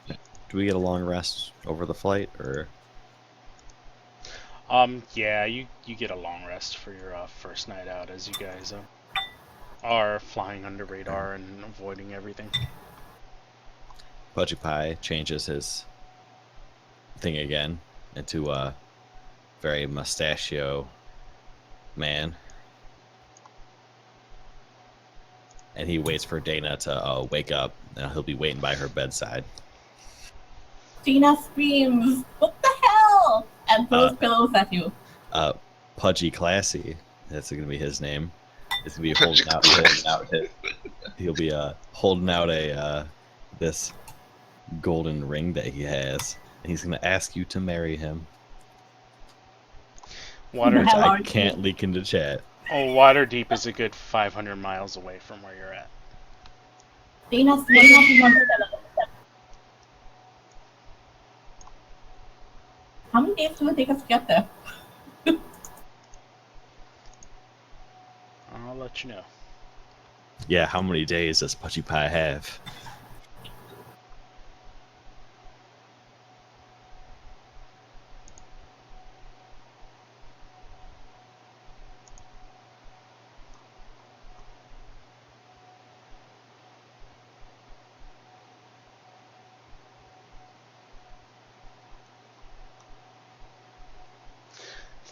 [SPEAKER 4] Do we get a long rest over the flight, or?
[SPEAKER 1] Yeah, you get a long rest for your first night out as you guys are flying under radar and avoiding everything.
[SPEAKER 4] Pudgy Pie changes his thing again into a very mustachio man. And he waits for Dana to wake up, and he'll be waiting by her bedside.
[SPEAKER 2] Gina screams, "What the hell?" and throws pillows at you.
[SPEAKER 4] Pudgy Classy, that's going to be his name. It's going to be he'll be holding out a this golden ring that he has, and he's going to ask you to marry him.
[SPEAKER 1] Water,
[SPEAKER 2] How
[SPEAKER 4] I
[SPEAKER 2] are
[SPEAKER 4] can't
[SPEAKER 2] you?
[SPEAKER 4] leak into chat.
[SPEAKER 1] Waterdeep is a good 500 miles away from where you're at.
[SPEAKER 2] Dana's How many days will it take us to get there?
[SPEAKER 1] I'll let you know.
[SPEAKER 4] Yeah, how many days does Pudgy Pie have?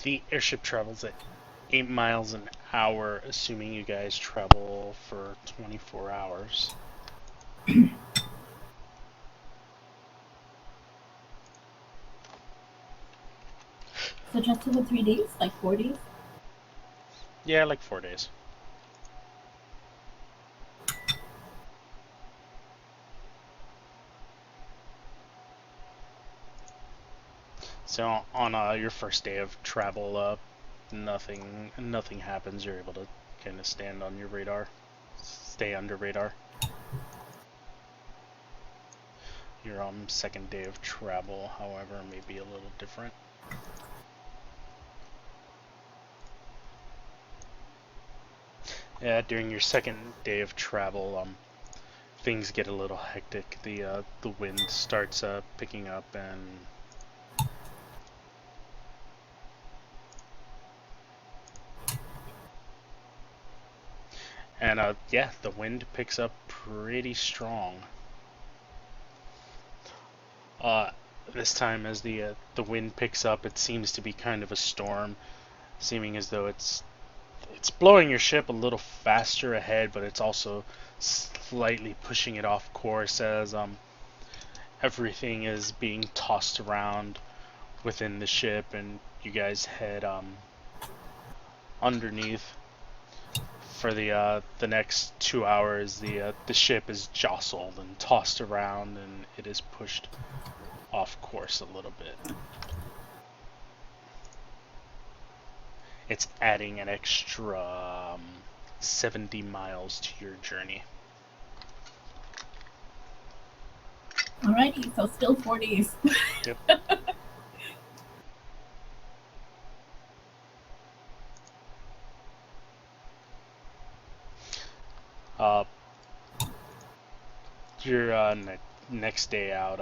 [SPEAKER 1] The airship travels at 8 miles an hour, assuming you guys travel for 24 hours.
[SPEAKER 2] So just over 3 days, like 4 days.
[SPEAKER 1] Yeah, like 4 days. So on your first day of travel, nothing happens. You're able to kind of stand on your radar, stay under radar. Your second day of travel, however, may be a little different. Yeah, during your second day of travel, things get a little hectic. The wind starts picking up, and yeah, the wind picks up pretty strong. This time, as the wind picks up, it seems to be kind of a storm, seeming as though it's blowing your ship a little faster ahead, but it's also slightly pushing it off course as everything is being tossed around within the ship, and you guys head underneath. For the next 2 hours, the ship is jostled and tossed around, and it is pushed off course a little bit. It's adding an extra 70 miles to your journey.
[SPEAKER 2] Alrighty, so still 4 days.
[SPEAKER 1] Yep. Your next day out,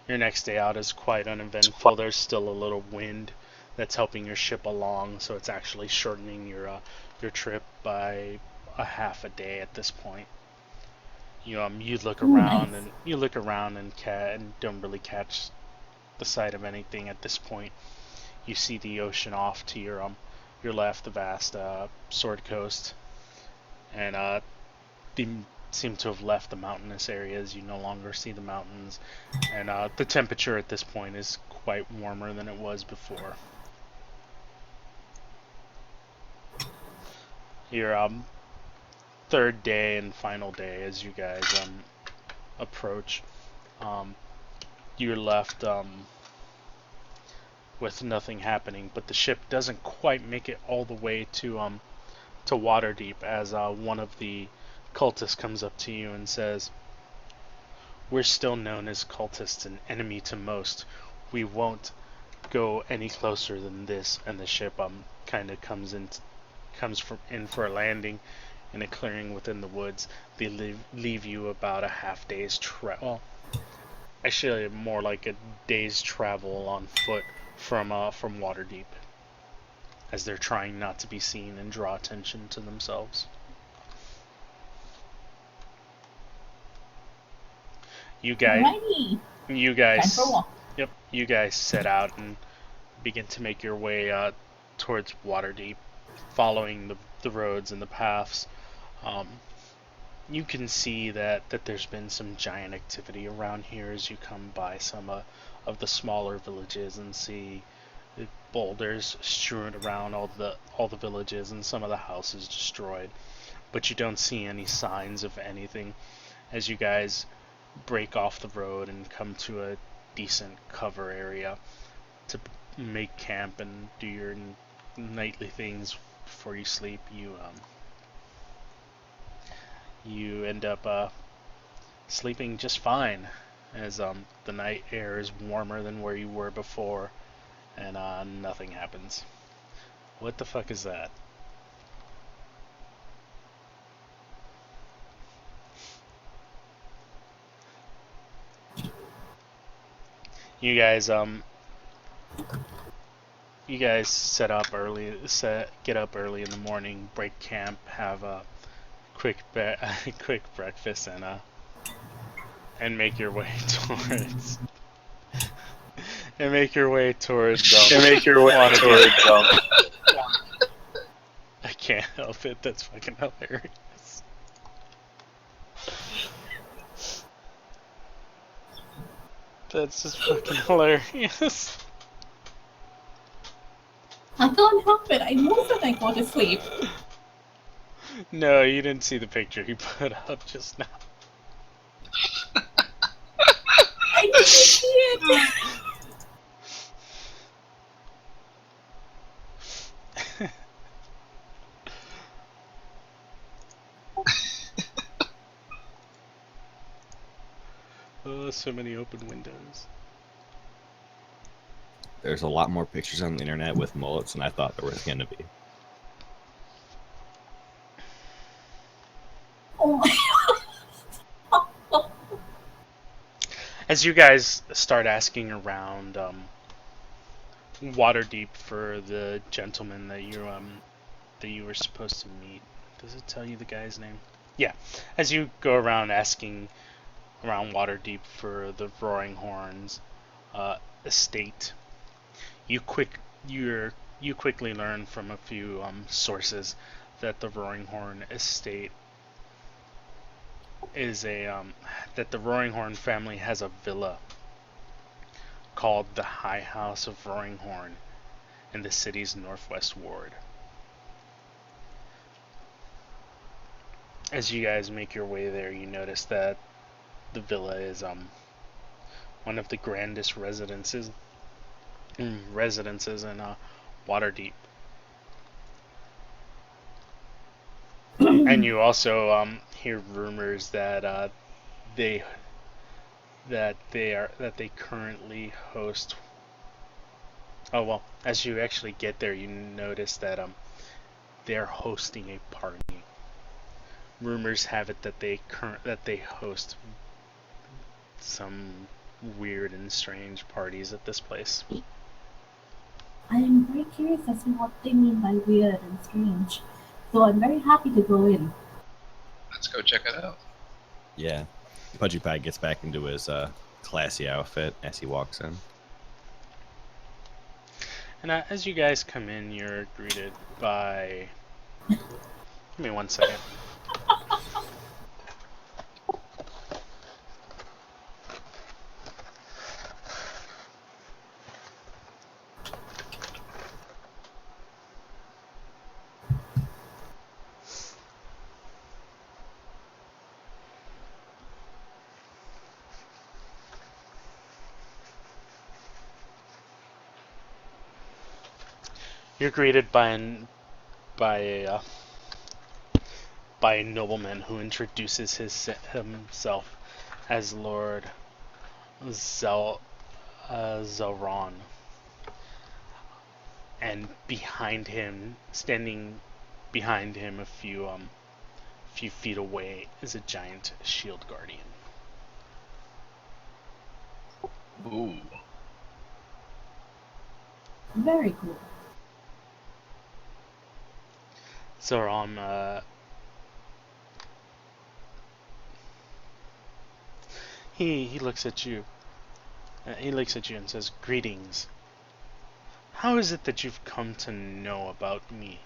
[SPEAKER 1] your next day out is quite uneventful. There's still a little wind that's helping your ship along, so it's actually shortening your trip by a half a day at this point. You look around
[SPEAKER 2] nice.
[SPEAKER 1] and don't really catch the sight of anything at this point. You see the ocean off to your left, the vast Sword Coast, and they seem to have left the mountainous areas. You no longer see the mountains, and the temperature at this point is quite warmer than it was before. Your third day and final day, as you guys approach, you're left with nothing happening, but the ship doesn't quite make it all the way to Waterdeep as one of the cultists comes up to you and says, "We're still known as cultists and enemy to most. We won't go any closer than this." And the ship kind of comes in for a landing in a clearing within the woods. They leave you about a half day's travel. Actually, more like a day's travel on foot from Waterdeep, as they're trying not to be seen and draw attention to themselves. You guys,
[SPEAKER 2] Alrighty.
[SPEAKER 1] you
[SPEAKER 2] Time
[SPEAKER 1] guys,
[SPEAKER 2] for a walk.
[SPEAKER 1] yep, you guys set out and begin to make your way towards Waterdeep, following the roads and the paths. You can see that there's been some giant activity around here as you come by some of the smaller villages and see boulders strewn around all the villages and some of the houses destroyed. But you don't see any signs of anything as you guys break off the road and come to a decent cover area to make camp and do your nightly things before you sleep. You end up sleeping just fine, as the night air is warmer than where you were before, and nothing happens. What the fuck is that? You guys set up early, get up early in the morning, break camp, have a quick breakfast, and make your way towards Waterdeep. I can't help it. That's fucking hilarious. That's just fucking hilarious.
[SPEAKER 2] I can't help it. I know that I go to sleep.
[SPEAKER 1] No, you didn't see the picture he put up just now.
[SPEAKER 2] I didn't see it.
[SPEAKER 1] Oh, so many open windows.
[SPEAKER 4] There's a lot more pictures on the internet with mullets than I thought there was going to be.
[SPEAKER 2] Oh my god.
[SPEAKER 1] As you guys start asking around Waterdeep for the gentleman that you were supposed to meet, does it tell you the guy's name? Yeah. As you go around asking around Waterdeep for the Roaring Horns estate, you quickly learn from a few sources that the Roaring Horn estate is that the Roaring Horn family has a villa called the High House of Roaring Horn in the city's northwest ward. As you guys make your way there, you notice that the villa is one of the grandest residences in Waterdeep. And you also hear rumors that they currently host. Oh well, as you actually get there, you notice that they're hosting a party. Rumors have it that they host some weird and strange parties at this place.
[SPEAKER 2] I am very curious as to what they mean by weird and strange. So I'm very happy to go in.
[SPEAKER 3] Let's go check it out.
[SPEAKER 4] Yeah. Pudgy Pie gets back into his classy outfit as he walks in.
[SPEAKER 1] And as you guys come in, you're greeted by... Give me 1 second. You're greeted by a by a nobleman who introduces himself as Lord Zelron. And behind him, standing behind him a few feet away, is a giant shield guardian.
[SPEAKER 3] Ooh.
[SPEAKER 2] Very cool.
[SPEAKER 1] Zelron, he looks at you. He looks at you and says, "Greetings. How is it that you've come to know about me?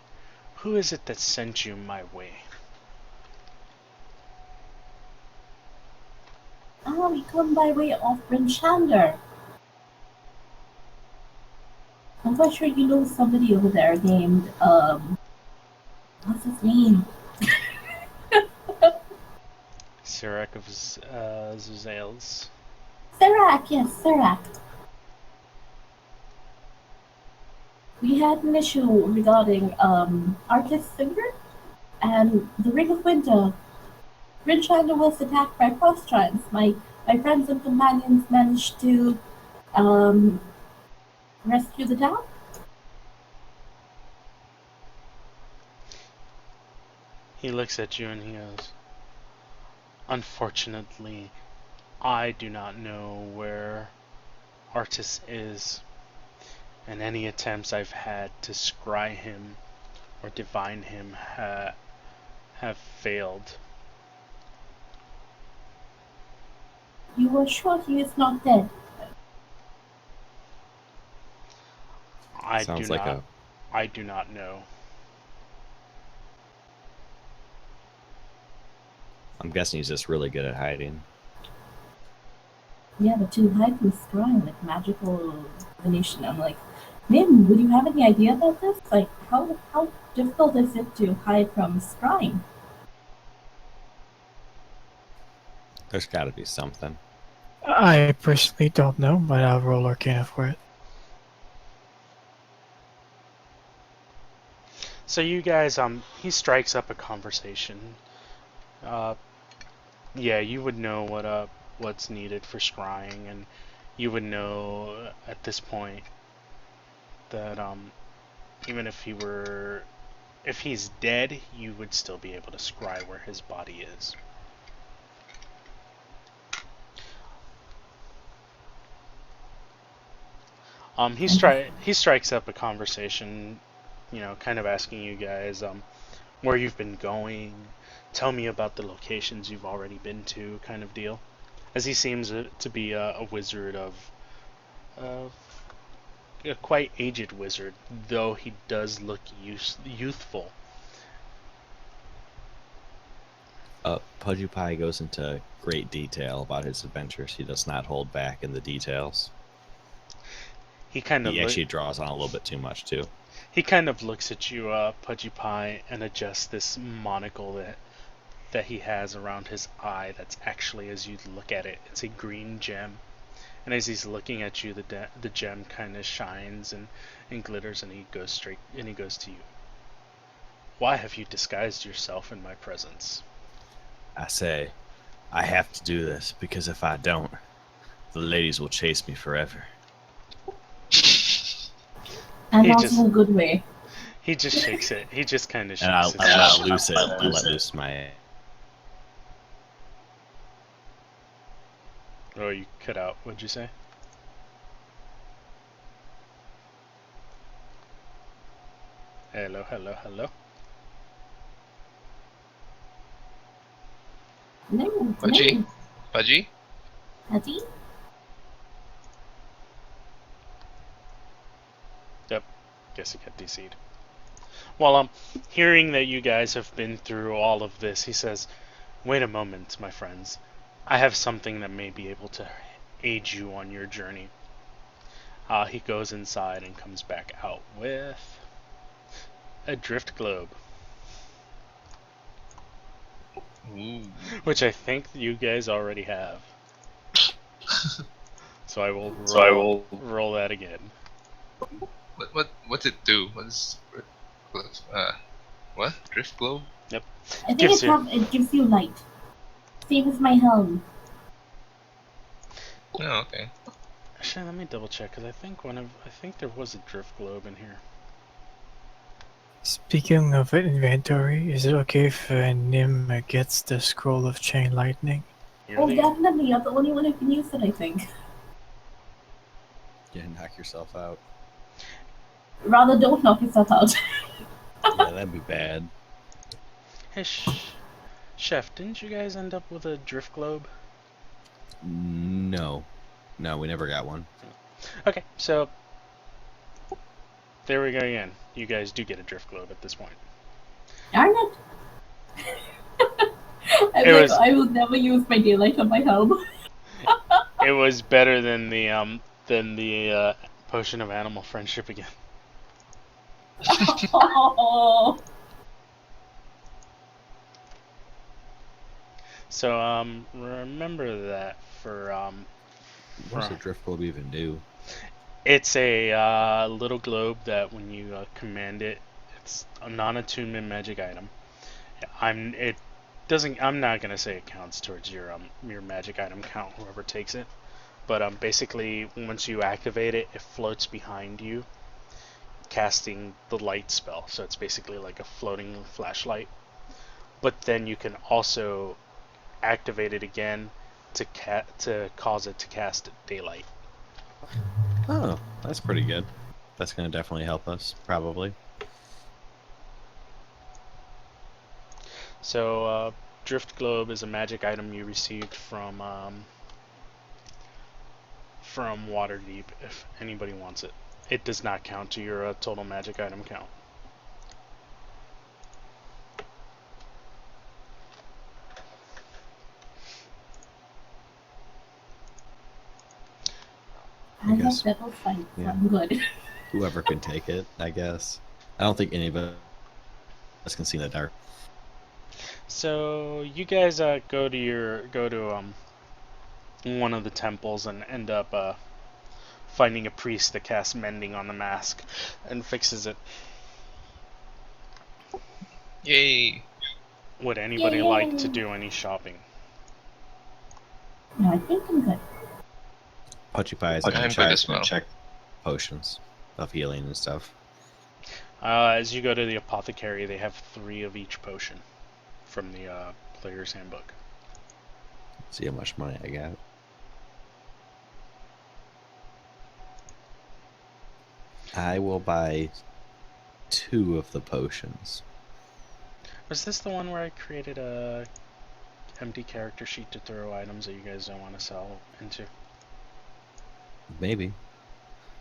[SPEAKER 1] Who is it that sent you my way?"
[SPEAKER 2] We come by way of Brinchander. I'm quite sure you know somebody over there named, what's his name?
[SPEAKER 1] Sirach of Zuzales.
[SPEAKER 2] Serac, yes, Serac. We had an issue regarding, Arcus Silver and the Ring of Winter. Brinchander was attacked by frost giants. My friends and companions managed to, rescue the town.
[SPEAKER 1] He looks at you and he goes, "Unfortunately, I do not know where Artus is, and any attempts I've had to scry him or divine him have failed."
[SPEAKER 2] You are sure he is not dead?
[SPEAKER 1] I do not know.
[SPEAKER 4] I'm guessing he's just really good at hiding.
[SPEAKER 2] Yeah, but to hide from scrying, like magical divination, I'm like, Nim, would you have any idea about this? Like, how difficult is it to hide from scrying?
[SPEAKER 4] There's got to be something.
[SPEAKER 5] I personally don't know, but I'll roll Arcana for it.
[SPEAKER 1] So you guys, he strikes up a conversation. Yeah, you would know what's needed for scrying, and you would know at this point that even if he's dead, you would still be able to scry where his body is. He strikes up a conversation, kind of asking you guys where you've been going, tell me about the locations you've already been to, kind of deal. As he seems to be a wizard of a quite aged wizard, though he does look youthful.
[SPEAKER 4] Pudgy Pie goes into great detail about his adventures. He does not hold back in the details.
[SPEAKER 1] He
[SPEAKER 4] actually draws on a little bit too much too.
[SPEAKER 1] He kind of looks at you, Pudgy Pie, and adjusts this monocle that he has around his eye. That's actually, as you look at it, it's a green gem. And as he's looking at you, the gem kind of shines and glitters, and he goes to you. "Why have you disguised yourself in my presence?"
[SPEAKER 4] I say, I have to do this because if I don't, the ladies will chase me forever.
[SPEAKER 2] And that's in a good way.
[SPEAKER 1] He just shakes it. He just kind of shakes
[SPEAKER 4] and
[SPEAKER 1] it.
[SPEAKER 4] I'll let loose it. I'll let loose my...
[SPEAKER 1] Oh, you cut out. What'd you say? Hello, hello, hello.
[SPEAKER 2] No,
[SPEAKER 3] Pudgy?
[SPEAKER 2] no.
[SPEAKER 3] Pudgy?
[SPEAKER 2] Pudgy?
[SPEAKER 1] Yep. Guess he got DC'd. Well, hearing that you guys have been through all of this, he says, "Wait a moment, my friends. I have something that may be able to aid you on your journey." He goes inside and comes back out with a drift globe.
[SPEAKER 3] Ooh.
[SPEAKER 1] Which I think you guys already have. So I will roll that again.
[SPEAKER 3] What's it do? What? Drift globe?
[SPEAKER 1] Yep.
[SPEAKER 2] I think
[SPEAKER 1] Gives you.
[SPEAKER 2] it gives you light. Same as my helm.
[SPEAKER 3] Oh, okay.
[SPEAKER 1] Actually, let me double check because I think there was a drift globe in here.
[SPEAKER 5] Speaking of inventory, is it okay if Nim gets the scroll of chain lightning?
[SPEAKER 2] Oh,
[SPEAKER 1] Really?
[SPEAKER 2] definitely. You're the only one who can use it, I think.
[SPEAKER 4] Yeah, knock yourself out.
[SPEAKER 2] Rather, don't knock yourself out.
[SPEAKER 4] Yeah, that'd be bad.
[SPEAKER 1] Hey, Chef, didn't you guys end up with a drift globe?
[SPEAKER 4] No. No, we never got one.
[SPEAKER 1] Okay, so there we go again. You guys do get a drift globe at this point.
[SPEAKER 2] Darn it.
[SPEAKER 1] It was-
[SPEAKER 2] I will never use my daylight on my helm.
[SPEAKER 1] It was better than the potion of animal friendship again.
[SPEAKER 2] Oh.
[SPEAKER 1] So remember that for
[SPEAKER 4] What does a drift globe even do?
[SPEAKER 1] it's a little globe that when you command it, it's a non-attunement magic item. I'm not gonna say it counts towards your magic item count, whoever takes it. But basically, once you activate it, it floats behind you, casting the light spell. So it's basically like a floating flashlight. But then you can also activate it again to cause it to cast daylight.
[SPEAKER 4] Oh, that's pretty good. That's gonna definitely help us, probably.
[SPEAKER 1] So Drift Globe is a magic item you received from Waterdeep. If anybody wants it, it does not count to your total magic item count.
[SPEAKER 2] I have
[SPEAKER 4] guess-
[SPEAKER 2] devil sight, so
[SPEAKER 4] yeah.
[SPEAKER 2] I'm good.
[SPEAKER 4] Whoever can take it, I guess. I don't think any of us can see in the dark.
[SPEAKER 1] So you guys go to one of the temples and end up finding a priest that casts mending on the mask and fixes it.
[SPEAKER 3] Yay!
[SPEAKER 1] Would anybody
[SPEAKER 2] Yay.
[SPEAKER 1] like to do any shopping?
[SPEAKER 2] No, I think I'm good.
[SPEAKER 4] Pudgy Pie is
[SPEAKER 3] I'm
[SPEAKER 4] gonna
[SPEAKER 3] good
[SPEAKER 4] check,
[SPEAKER 3] as well.
[SPEAKER 4] check potions of healing and stuff.
[SPEAKER 1] As you go to the apothecary, they have 3 of each potion from the player's handbook.
[SPEAKER 4] See how much money I got. I will buy 2 of the potions.
[SPEAKER 1] Was this the one where I created a empty character sheet to throw items that you guys don't want to sell into?
[SPEAKER 4] Maybe.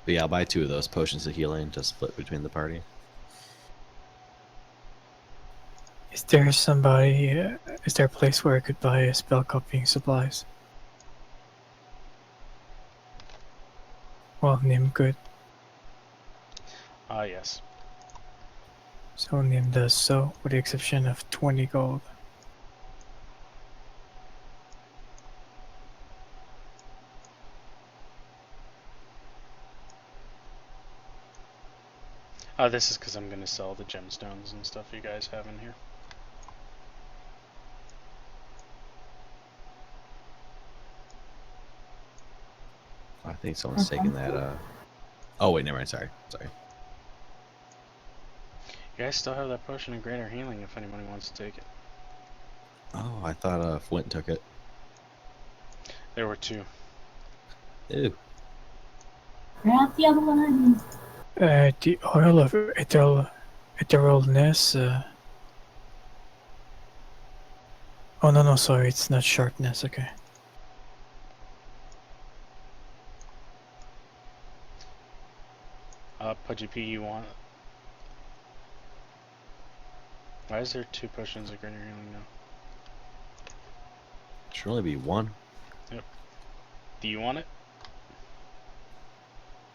[SPEAKER 4] But yeah, I'll buy 2 of those potions of healing to split between the party.
[SPEAKER 5] Is there somebody? Is there a place where I could buy spell copying supplies? Well, Nim could.
[SPEAKER 1] Yes.
[SPEAKER 5] So Nim does so, with the exception of 20 gold.
[SPEAKER 1] This is because I'm going to sell the gemstones and stuff you guys have in here.
[SPEAKER 4] I think someone's taking that. Oh wait, never mind. Sorry.
[SPEAKER 1] You guys still have that potion of greater healing if anybody wants to take it.
[SPEAKER 4] Oh, I thought Flint took it.
[SPEAKER 1] There were 2.
[SPEAKER 4] Ew.
[SPEAKER 2] Grab the other one.
[SPEAKER 5] The oil of etherealness. Oh no, sorry, it's not sharpness. Okay.
[SPEAKER 1] Pudgy P, you want it? Why is there 2 potions of greater healing now?
[SPEAKER 4] Should only be 1.
[SPEAKER 1] Do you want it?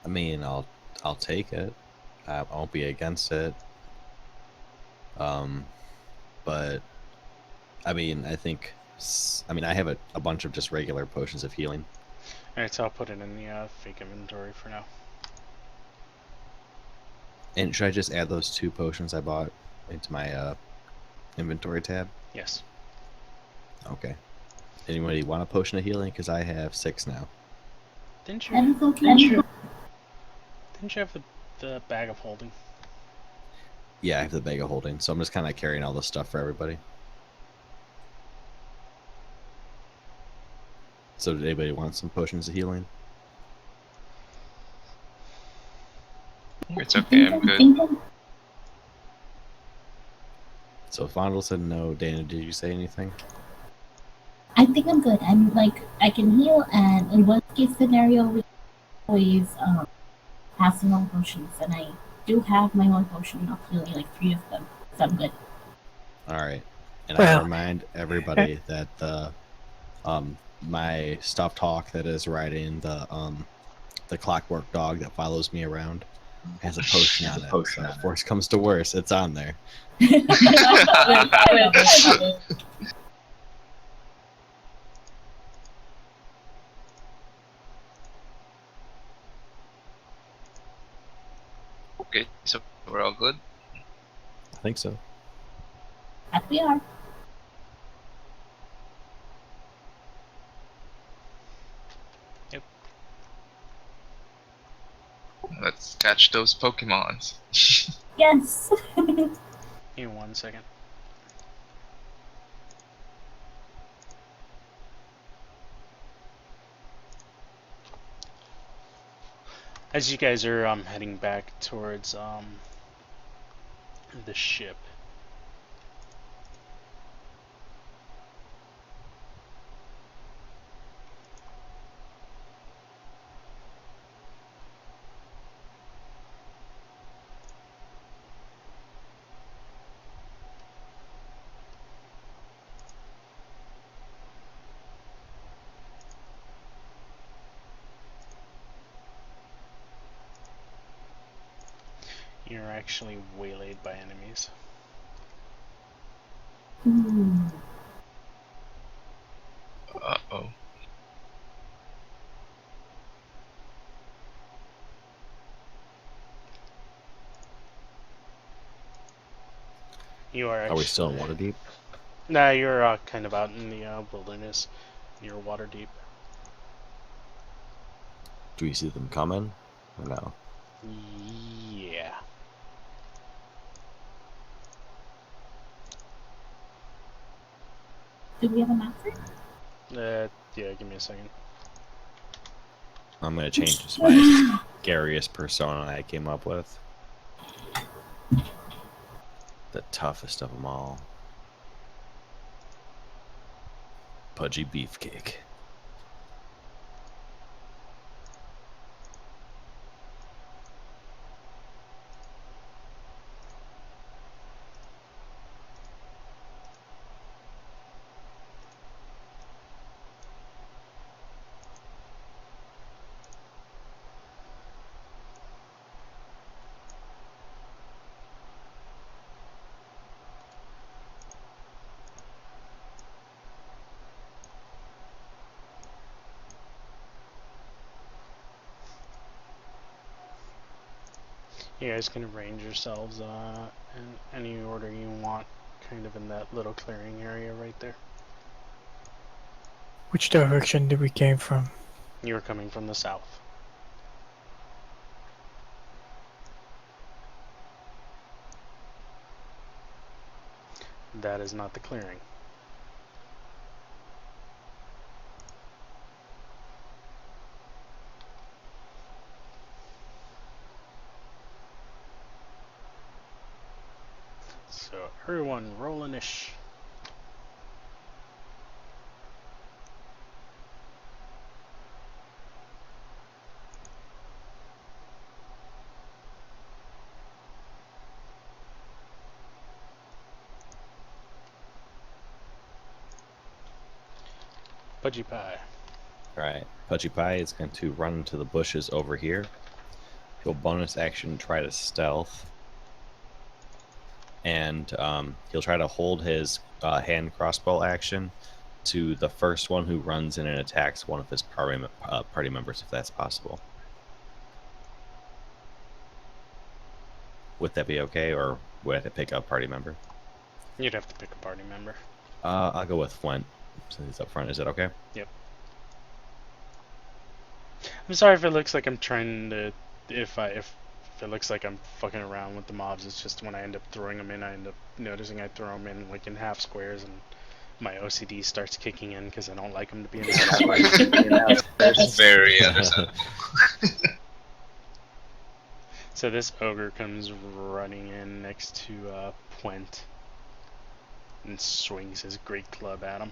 [SPEAKER 4] I mean, I'll take it. I won't be against it. But I mean, I think. I mean, I have a bunch of just regular potions of healing.
[SPEAKER 1] Alright, so I'll put it in the fake inventory for now.
[SPEAKER 4] And should I just add those 2 potions I bought into my inventory tab?
[SPEAKER 1] Yes.
[SPEAKER 4] Okay. Anybody want a potion of healing? Because I have 6 now.
[SPEAKER 1] Didn't
[SPEAKER 2] That
[SPEAKER 1] you?
[SPEAKER 2] is okay.
[SPEAKER 1] Didn't you have the bag of holding?
[SPEAKER 4] Yeah, I have the bag of holding, so I'm just kind of carrying all this stuff for everybody. So did anybody want some potions of healing?
[SPEAKER 3] It's okay, I'm good.
[SPEAKER 4] So Fondle said no. Dana, did you say anything?
[SPEAKER 2] I think I'm good. I'm like I can heal, and in worst case scenario, we always pass along potions, and I do have my own potion of healing, like 3 of them, so I'm good.
[SPEAKER 4] All right. And I
[SPEAKER 5] Well,
[SPEAKER 4] remind everybody that the my stuffed hawk that is riding the clockwork dog that follows me around has a potion on it. So if worse comes to worse, it's on there.
[SPEAKER 2] I love it.
[SPEAKER 3] Okay, so we're all good.
[SPEAKER 4] I think so.
[SPEAKER 2] That we are.
[SPEAKER 3] Let's catch those Pokemons.
[SPEAKER 2] Yes.
[SPEAKER 1] Give me 1 second. As you guys are heading back towards the ship, you're actually waylaid by enemies.
[SPEAKER 2] Hmm.
[SPEAKER 3] Uh-oh.
[SPEAKER 1] You are
[SPEAKER 4] Are
[SPEAKER 1] actually.
[SPEAKER 4] we still in Waterdeep?
[SPEAKER 1] Nah, you're kind of out in the wilderness. You're water deep.
[SPEAKER 4] Do we see them coming? Or no?
[SPEAKER 1] Yeah.
[SPEAKER 2] Do we have a map for it?
[SPEAKER 1] Yeah, give me a second.
[SPEAKER 4] I'm going to change this to my scariest persona I came up with. The toughest of them all. Pudgy Beefcake.
[SPEAKER 1] You guys can arrange yourselves in any order you want, kind of in that little clearing area right there.
[SPEAKER 5] which direction did we came from?
[SPEAKER 1] You're coming from the south. That is not the clearing. So everyone roll initiative. Pudgy Pie.
[SPEAKER 4] Alright, Pudgy Pie is going to run into the bushes over here. He'll bonus action try to stealth. And he'll try to hold his hand crossbow action to the first one who runs in and attacks one of his party members, if that's possible. Would that be okay, or would I have to pick up party member?
[SPEAKER 1] You'd have to pick a party member.
[SPEAKER 4] I'll go with Flint since he's up front. Is that okay?
[SPEAKER 1] Yep. I'm sorry if it looks like I'm trying to, if it looks like I'm fucking around with the mobs. It's just when I end up throwing them in, I end up noticing I throw them in like in half squares, and my OCD starts kicking in because I don't like them to be in half squares.
[SPEAKER 3] That's very understandable.
[SPEAKER 1] So this ogre comes running in next to Puent and swings his great club at him.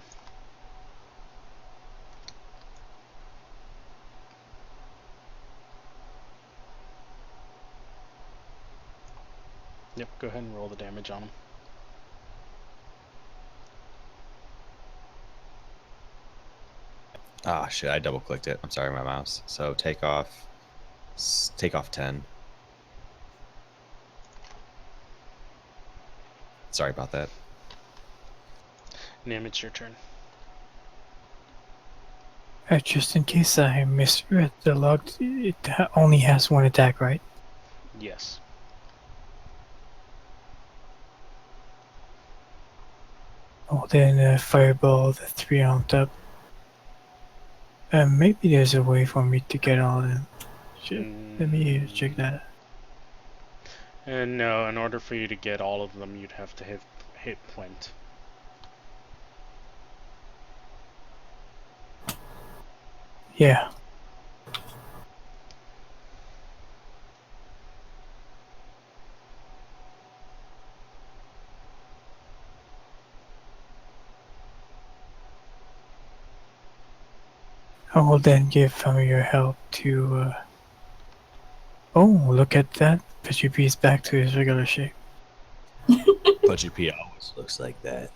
[SPEAKER 1] Yep, go ahead and roll the damage on him.
[SPEAKER 4] Ah, shit! I double clicked it. I'm sorry, my mouse. So take off 10. Sorry about that.
[SPEAKER 1] Nim, it's your turn.
[SPEAKER 5] Just in case I misread the log, it only has one attack, right?
[SPEAKER 1] Yes.
[SPEAKER 5] Oh, then fireball the 3 on top. Maybe there's a way for me to get all of them. Shit, let me check that.
[SPEAKER 1] And no, in order for you to get all of them, you'd have to hit Puent.
[SPEAKER 5] Yeah. I will then give familiar help to. Oh, look at that! Pidgey is back to his regular shape.
[SPEAKER 4] Pudgy P always looks like that.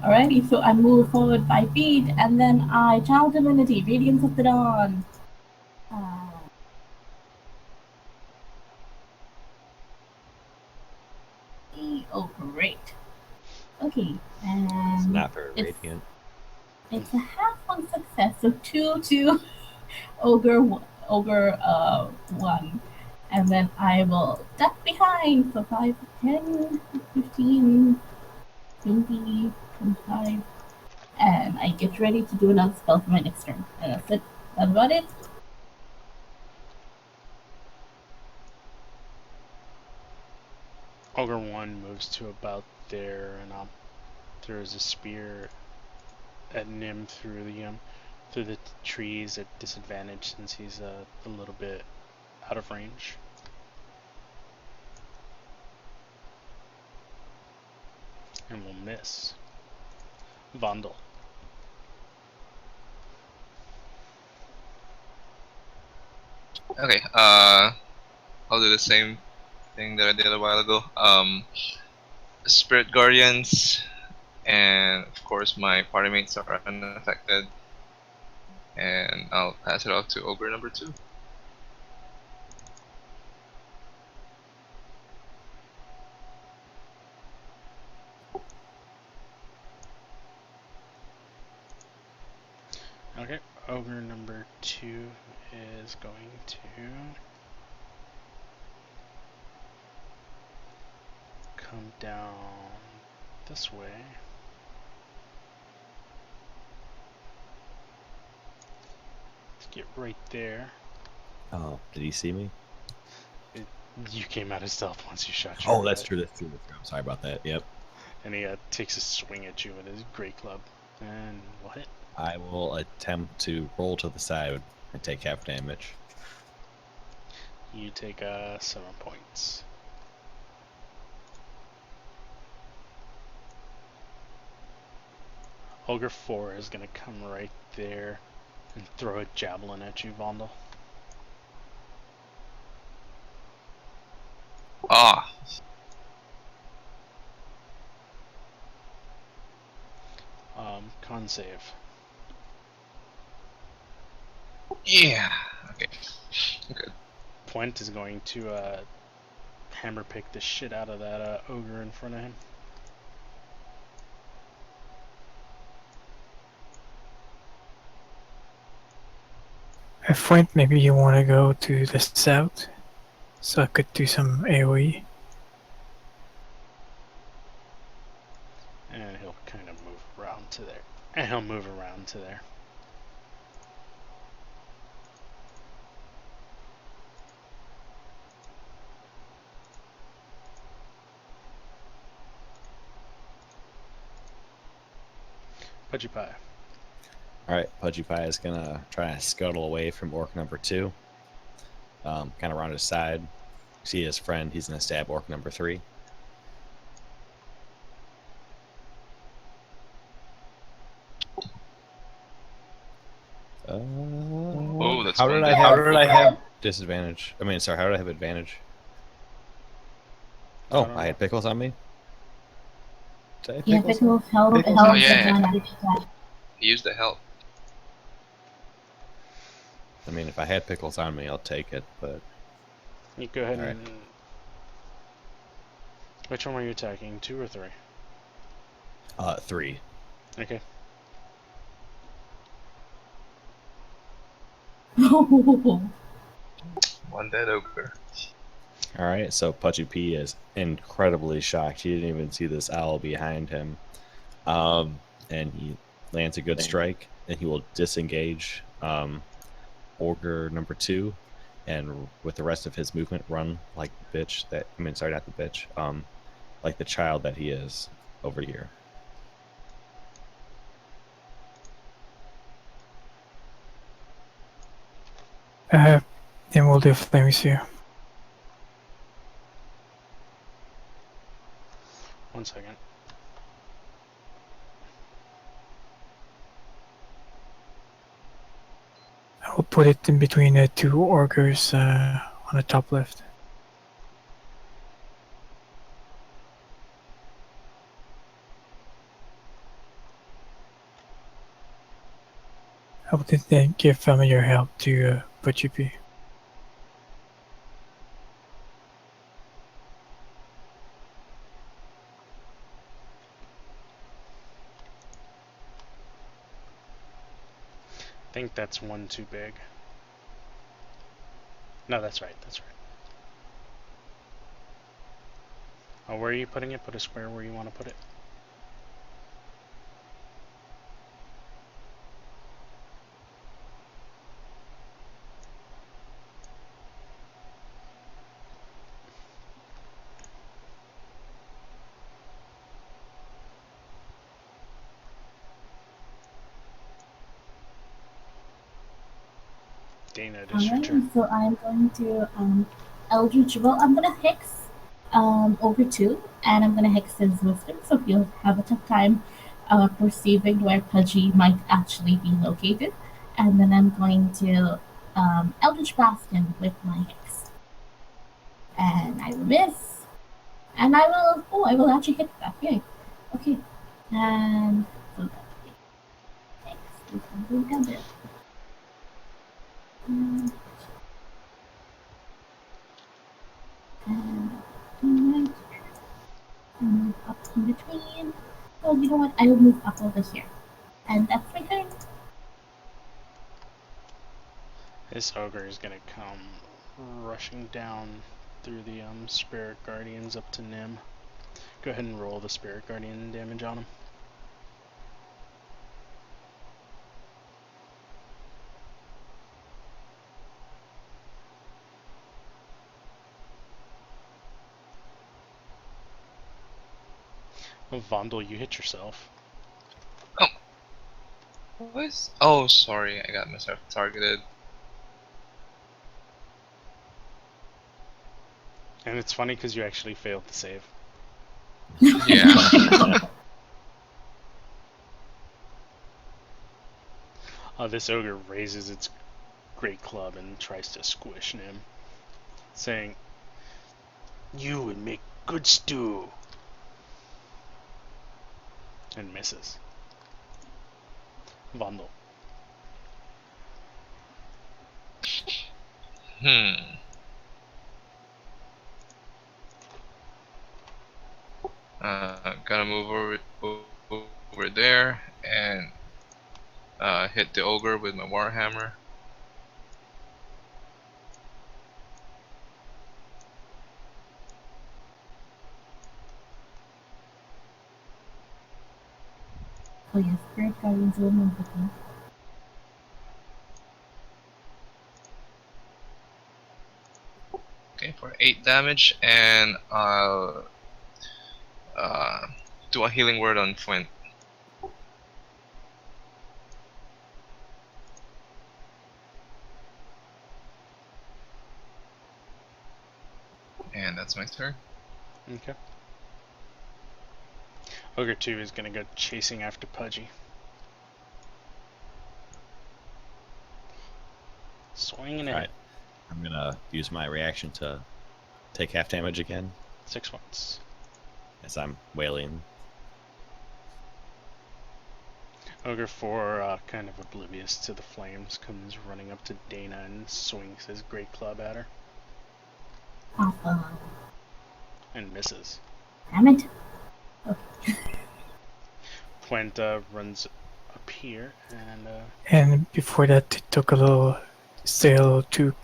[SPEAKER 2] Alrighty, so I move forward 5 feet, and then I channel divinity, Radiance of the Dawn. Oh, great. Okay,
[SPEAKER 4] It's
[SPEAKER 2] and
[SPEAKER 4] not very radiant.
[SPEAKER 2] it's a half one success, so 2 ogre 1, and then I will duck behind. So 5, 10, 15, 20, 25, and I get ready to do another spell for my next turn. And that's it. That's about it.
[SPEAKER 1] Ogre 1 moves to about there and throws a spear at Nim through the trees at disadvantage since he's a little bit out of range. And will miss. Vondel.
[SPEAKER 3] Okay, I'll do the same thing that I did a while ago. Spirit Guardians, and of course my party mates are unaffected. And I'll pass it off to Ogre number 2.
[SPEAKER 1] Okay, Ogre number 2 is going to come down this way. To get right there.
[SPEAKER 4] Oh, did he see me?
[SPEAKER 1] You came out of stealth once you shot your
[SPEAKER 4] Oh, that's true. I'm sorry about that. Yep.
[SPEAKER 1] And he takes a swing at you with his great club. And will hit.
[SPEAKER 4] I will attempt to roll to the side and take half damage.
[SPEAKER 1] You take 7 points. Ogre 4 is going to come right there and throw a javelin at you, Vondel.
[SPEAKER 3] Ah,
[SPEAKER 1] Con save.
[SPEAKER 3] yeah. Okay. Good.
[SPEAKER 1] Puent is going to hammer pick the shit out of that ogre in front of him.
[SPEAKER 5] Flint, maybe you want to go to the south, so I could do some AoE.
[SPEAKER 1] And he'll kind of move around to there. And he'll move around to there. Pudgy Pie.
[SPEAKER 4] Alright, Pudgy Pie is gonna try to scuttle away from orc number 2. Kind of around his side. See his friend, he's gonna stab orc number 3.
[SPEAKER 3] Oh, that's
[SPEAKER 4] how
[SPEAKER 3] one
[SPEAKER 4] did I
[SPEAKER 3] big-
[SPEAKER 4] have,
[SPEAKER 3] how did I have-
[SPEAKER 4] disadvantage? I mean, sorry, how did I have advantage? Oh,
[SPEAKER 1] don't
[SPEAKER 4] I had
[SPEAKER 1] know.
[SPEAKER 4] pickles on me? Did I have
[SPEAKER 2] Yeah,
[SPEAKER 4] pickles?
[SPEAKER 2] pickles help.
[SPEAKER 3] Pickles?
[SPEAKER 2] Help
[SPEAKER 3] Oh, yeah.
[SPEAKER 2] that.
[SPEAKER 3] He used the help.
[SPEAKER 4] I mean, if I had pickles on me, I'll take it, but
[SPEAKER 1] You go ahead
[SPEAKER 4] Alright.
[SPEAKER 1] and... Which one were you attacking? 2 or 3?
[SPEAKER 4] 3.
[SPEAKER 1] Okay.
[SPEAKER 3] One dead ogre.
[SPEAKER 4] Alright, so Pudgy P is incredibly shocked. He didn't even see this owl behind him. And he lands a good strike, and he will disengage Ogre number 2, and with the rest of his movement, run like the bitch that, I mean, sorry, not the bitch, like the child that he is over here.
[SPEAKER 5] Then we'll do Flame Sphere.
[SPEAKER 1] One second.
[SPEAKER 5] I will put it in between the 2 ogres on the top left. I will then give familiar help to Pudgy P.
[SPEAKER 1] I think that's 1 too big. No, that's right. That's right. Oh, where are you putting it? Put a square where you want to put it. Dana, it is your
[SPEAKER 2] Alright,
[SPEAKER 1] turn.
[SPEAKER 2] so I'm going to Eldritch. Well, I'm gonna hex over 2, and I'm gonna hex his wisdom, so he'll have a tough time perceiving where Pudgy might actually be located. And then I'm going to Eldritch Blast him with my hex, and I will miss. And I will. Oh, I will actually hit that. Yay! Okay, and so that's hex. Do something down there. And move up in between. Well, you know what? I will move up over here. And that's my turn.
[SPEAKER 1] This ogre is gonna come rushing down through the spirit guardians up to Nim. Go ahead and roll the spirit guardian damage on him. Oh, Vondel, you hit yourself.
[SPEAKER 3] What is? Oh, sorry, I got myself targeted.
[SPEAKER 1] And it's funny because you actually failed to save.
[SPEAKER 3] Yeah.
[SPEAKER 1] This ogre raises its great club and tries to squish Nim, saying, "You would make good stew." And misses. Vondel.
[SPEAKER 3] Gonna move over there and hit the ogre with my warhammer.
[SPEAKER 2] Oh yes, Spirit Guardians will move with me.
[SPEAKER 3] Okay, for 8 damage, and I'll do a healing word on Flint. And that's my turn.
[SPEAKER 1] Okay. Ogre 2 is gonna go chasing after Pudgy. Swinging it.
[SPEAKER 4] Alright. I'm gonna use my reaction to take half damage again
[SPEAKER 1] 6 points.
[SPEAKER 4] as I'm wailing.
[SPEAKER 1] Ogre 4, kind of oblivious to the flames, comes running up to Dana and swings his great club at her.
[SPEAKER 2] Awesome.
[SPEAKER 1] And misses.
[SPEAKER 2] Damn it.
[SPEAKER 1] Puent runs up here and
[SPEAKER 5] And before that, they took a little, stay a little too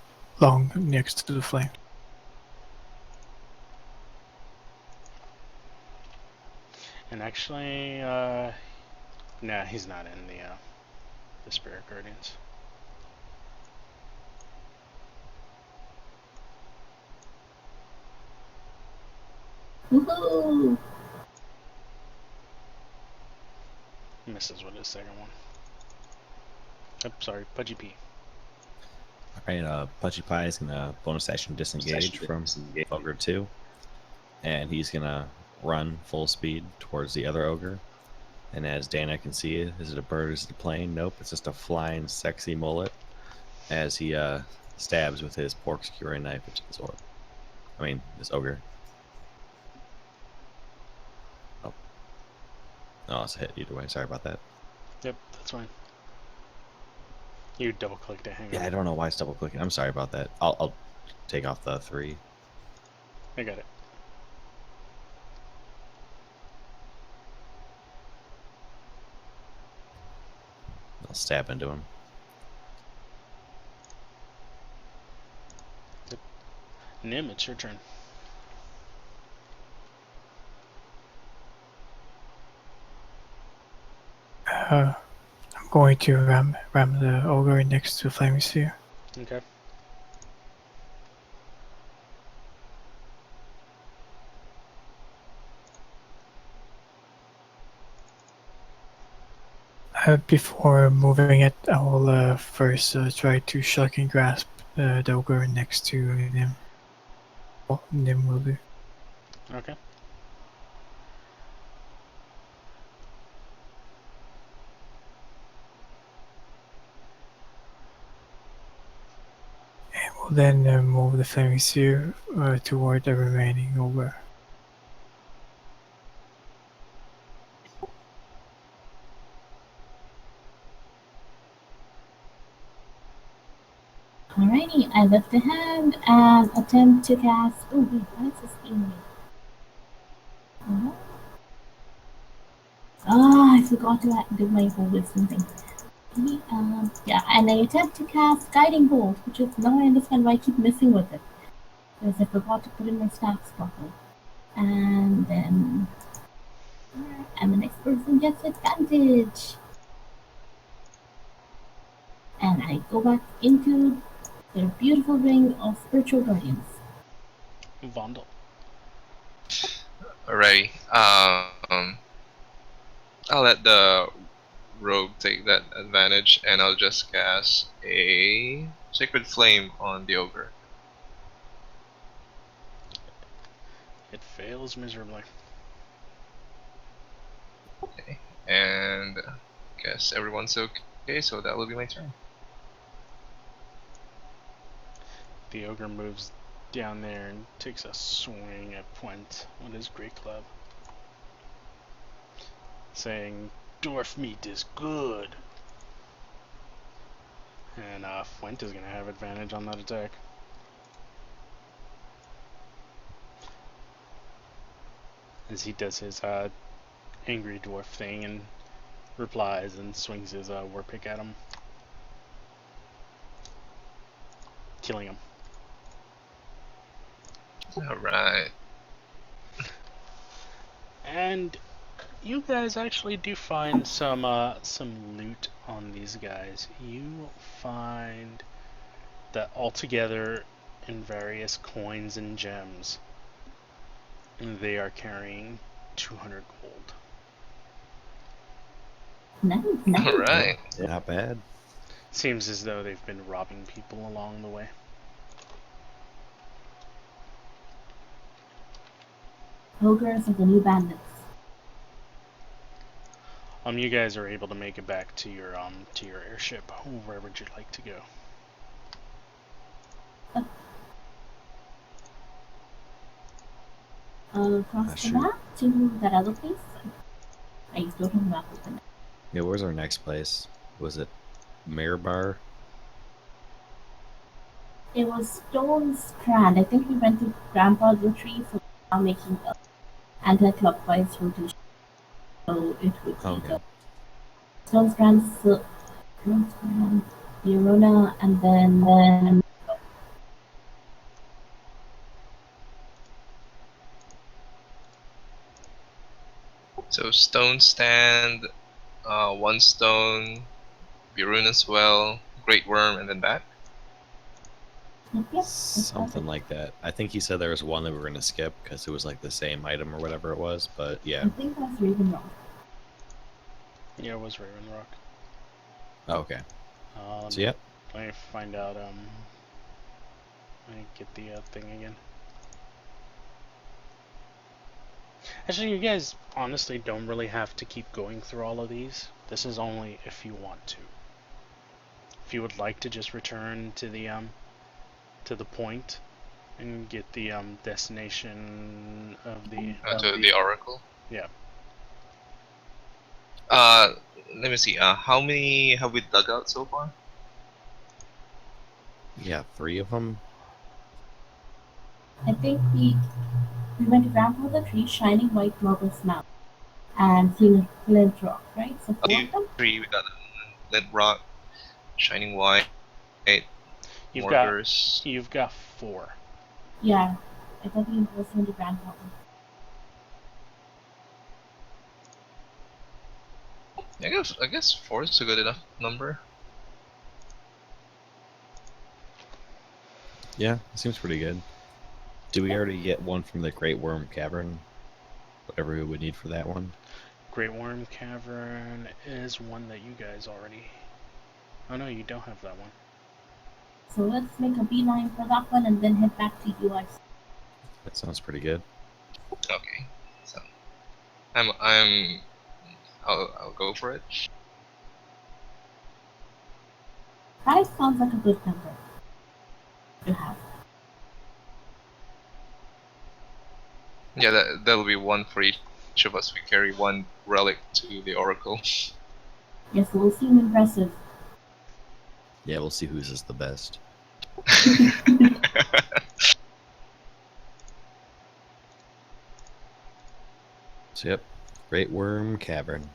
[SPEAKER 5] long next to the flame.
[SPEAKER 1] actually, nah, he's not in the Spirit Guardians.
[SPEAKER 2] Woohoo!
[SPEAKER 1] Misses with his second one. Oh, sorry, Pudgy P.
[SPEAKER 4] Alright, Pudgy Pie is gonna bonus action disengage from Ogre 2. And he's gonna run full speed towards the other ogre. And as Dana can see, is it a bird? Is it a plane? Nope, it's just a flying, sexy mullet. As he stabs with his pork skewering knife into this orb. I mean, this ogre. Oh, no, it's a hit either way. Sorry about that.
[SPEAKER 1] Yep, that's fine. You double click to hang
[SPEAKER 4] Yeah,
[SPEAKER 1] on.
[SPEAKER 4] I don't know why it's double clicking. I'm sorry about that. I'll take off the 3.
[SPEAKER 1] I got it.
[SPEAKER 4] I'll stab into him.
[SPEAKER 1] Nim, it's your turn.
[SPEAKER 5] I'm going to ram the ogre next to the flaming sphere.
[SPEAKER 1] Okay.
[SPEAKER 5] Before moving it, I will first try to shocking grasp the ogre next to Nim. Well, Nim will do.
[SPEAKER 1] Okay.
[SPEAKER 5] And we'll then move the flaming sphere toward the remaining ogre.
[SPEAKER 2] Alrighty, I lift a hand and attempt to cast. Oh wait, why is this being me? I forgot to do my whole wisdom thing. Yeah, and I attempt to cast Guiding Bolt, which is now I understand why I keep missing with it. Because I forgot to put in my stats properly. And then. And the next person gets advantage. And I go back into the beautiful ring of Spiritual Guardians.
[SPEAKER 1] Vondel.
[SPEAKER 3] Alrighty. I'll let the rogue take that advantage, and I'll just cast a Sacred Flame on the ogre.
[SPEAKER 1] It fails miserably.
[SPEAKER 3] Okay. And I guess everyone's okay, so that will be my turn.
[SPEAKER 1] The ogre moves down there and takes a swing at Puent with his great club, saying, "Dwarf meat is good." And Puent is gonna have advantage on that attack. As he does his angry dwarf thing and replies and swings his war pick at him, killing him.
[SPEAKER 3] Alright.
[SPEAKER 1] And You guys actually do find some loot on these guys. You find that altogether in various coins and gems, they are carrying 200 gold.
[SPEAKER 2] Nice.
[SPEAKER 3] All right.
[SPEAKER 4] Not bad.
[SPEAKER 1] Seems as though they've been robbing people along the way.
[SPEAKER 2] Ogres are the new bandits.
[SPEAKER 1] You guys are able to make it back to your airship. Where would you like to go?
[SPEAKER 2] Across the
[SPEAKER 4] shoot.
[SPEAKER 2] map to that other place. I don't have a map open.
[SPEAKER 4] Yeah, where's our next place? Was it Mirabar?
[SPEAKER 2] It was Stone Strand. I think we went to Grandpa the Tree, so we're now making a anti-clockwise rotation. So it would be
[SPEAKER 4] Okay.
[SPEAKER 2] the Stone Strand, Verona, and then
[SPEAKER 3] So stone stand, one stone, Birun as well, Great Worm, and then back.
[SPEAKER 2] yep,
[SPEAKER 4] Something like that. I think he said there was one that we were gonna skip because it was like the same item or whatever it was. But
[SPEAKER 2] I
[SPEAKER 4] yeah.
[SPEAKER 2] think that's Raven Rock.
[SPEAKER 1] Yeah, it was Raven Rock.
[SPEAKER 4] Okay. So yep.
[SPEAKER 1] Let me find out. Let me get the thing again. Actually, you guys honestly don't really have to keep going through all of these. This is only if you want to. If you would like to just return to the point and get the destination of the
[SPEAKER 3] To the Oracle.
[SPEAKER 1] Yeah.
[SPEAKER 3] Let me see. How many have we dug out so far?
[SPEAKER 4] Yeah, 3 of them.
[SPEAKER 2] I think we went to Grandpa the Tree, Shining White Marbles Mount, and Flint Rock, right? So 4 of them?
[SPEAKER 3] 3. We got Lead Rock, Shining White,
[SPEAKER 1] You've
[SPEAKER 3] Mortars.
[SPEAKER 1] got 4.
[SPEAKER 2] Yeah, I thought we also went to Grandpa.
[SPEAKER 3] I guess 4 is a good enough number.
[SPEAKER 4] Yeah, it seems pretty good. Do we already get one from the Great Worm Cavern? Whatever we would need for that one.
[SPEAKER 1] Great Worm Cavern is one that you guys already. Oh no, you don't have that one.
[SPEAKER 2] So let's make a beeline for that one and then head back to US.
[SPEAKER 4] That sounds pretty good.
[SPEAKER 3] Okay, so I'll go for it.
[SPEAKER 2] 5 sounds like a good number to have.
[SPEAKER 3] Yeah, that'll be 1 for each of us. We carry 1 relic to the Oracle.
[SPEAKER 2] Yes, it will seem impressive.
[SPEAKER 4] Yeah, we'll see whose is the best. So yep, Great Worm Cavern.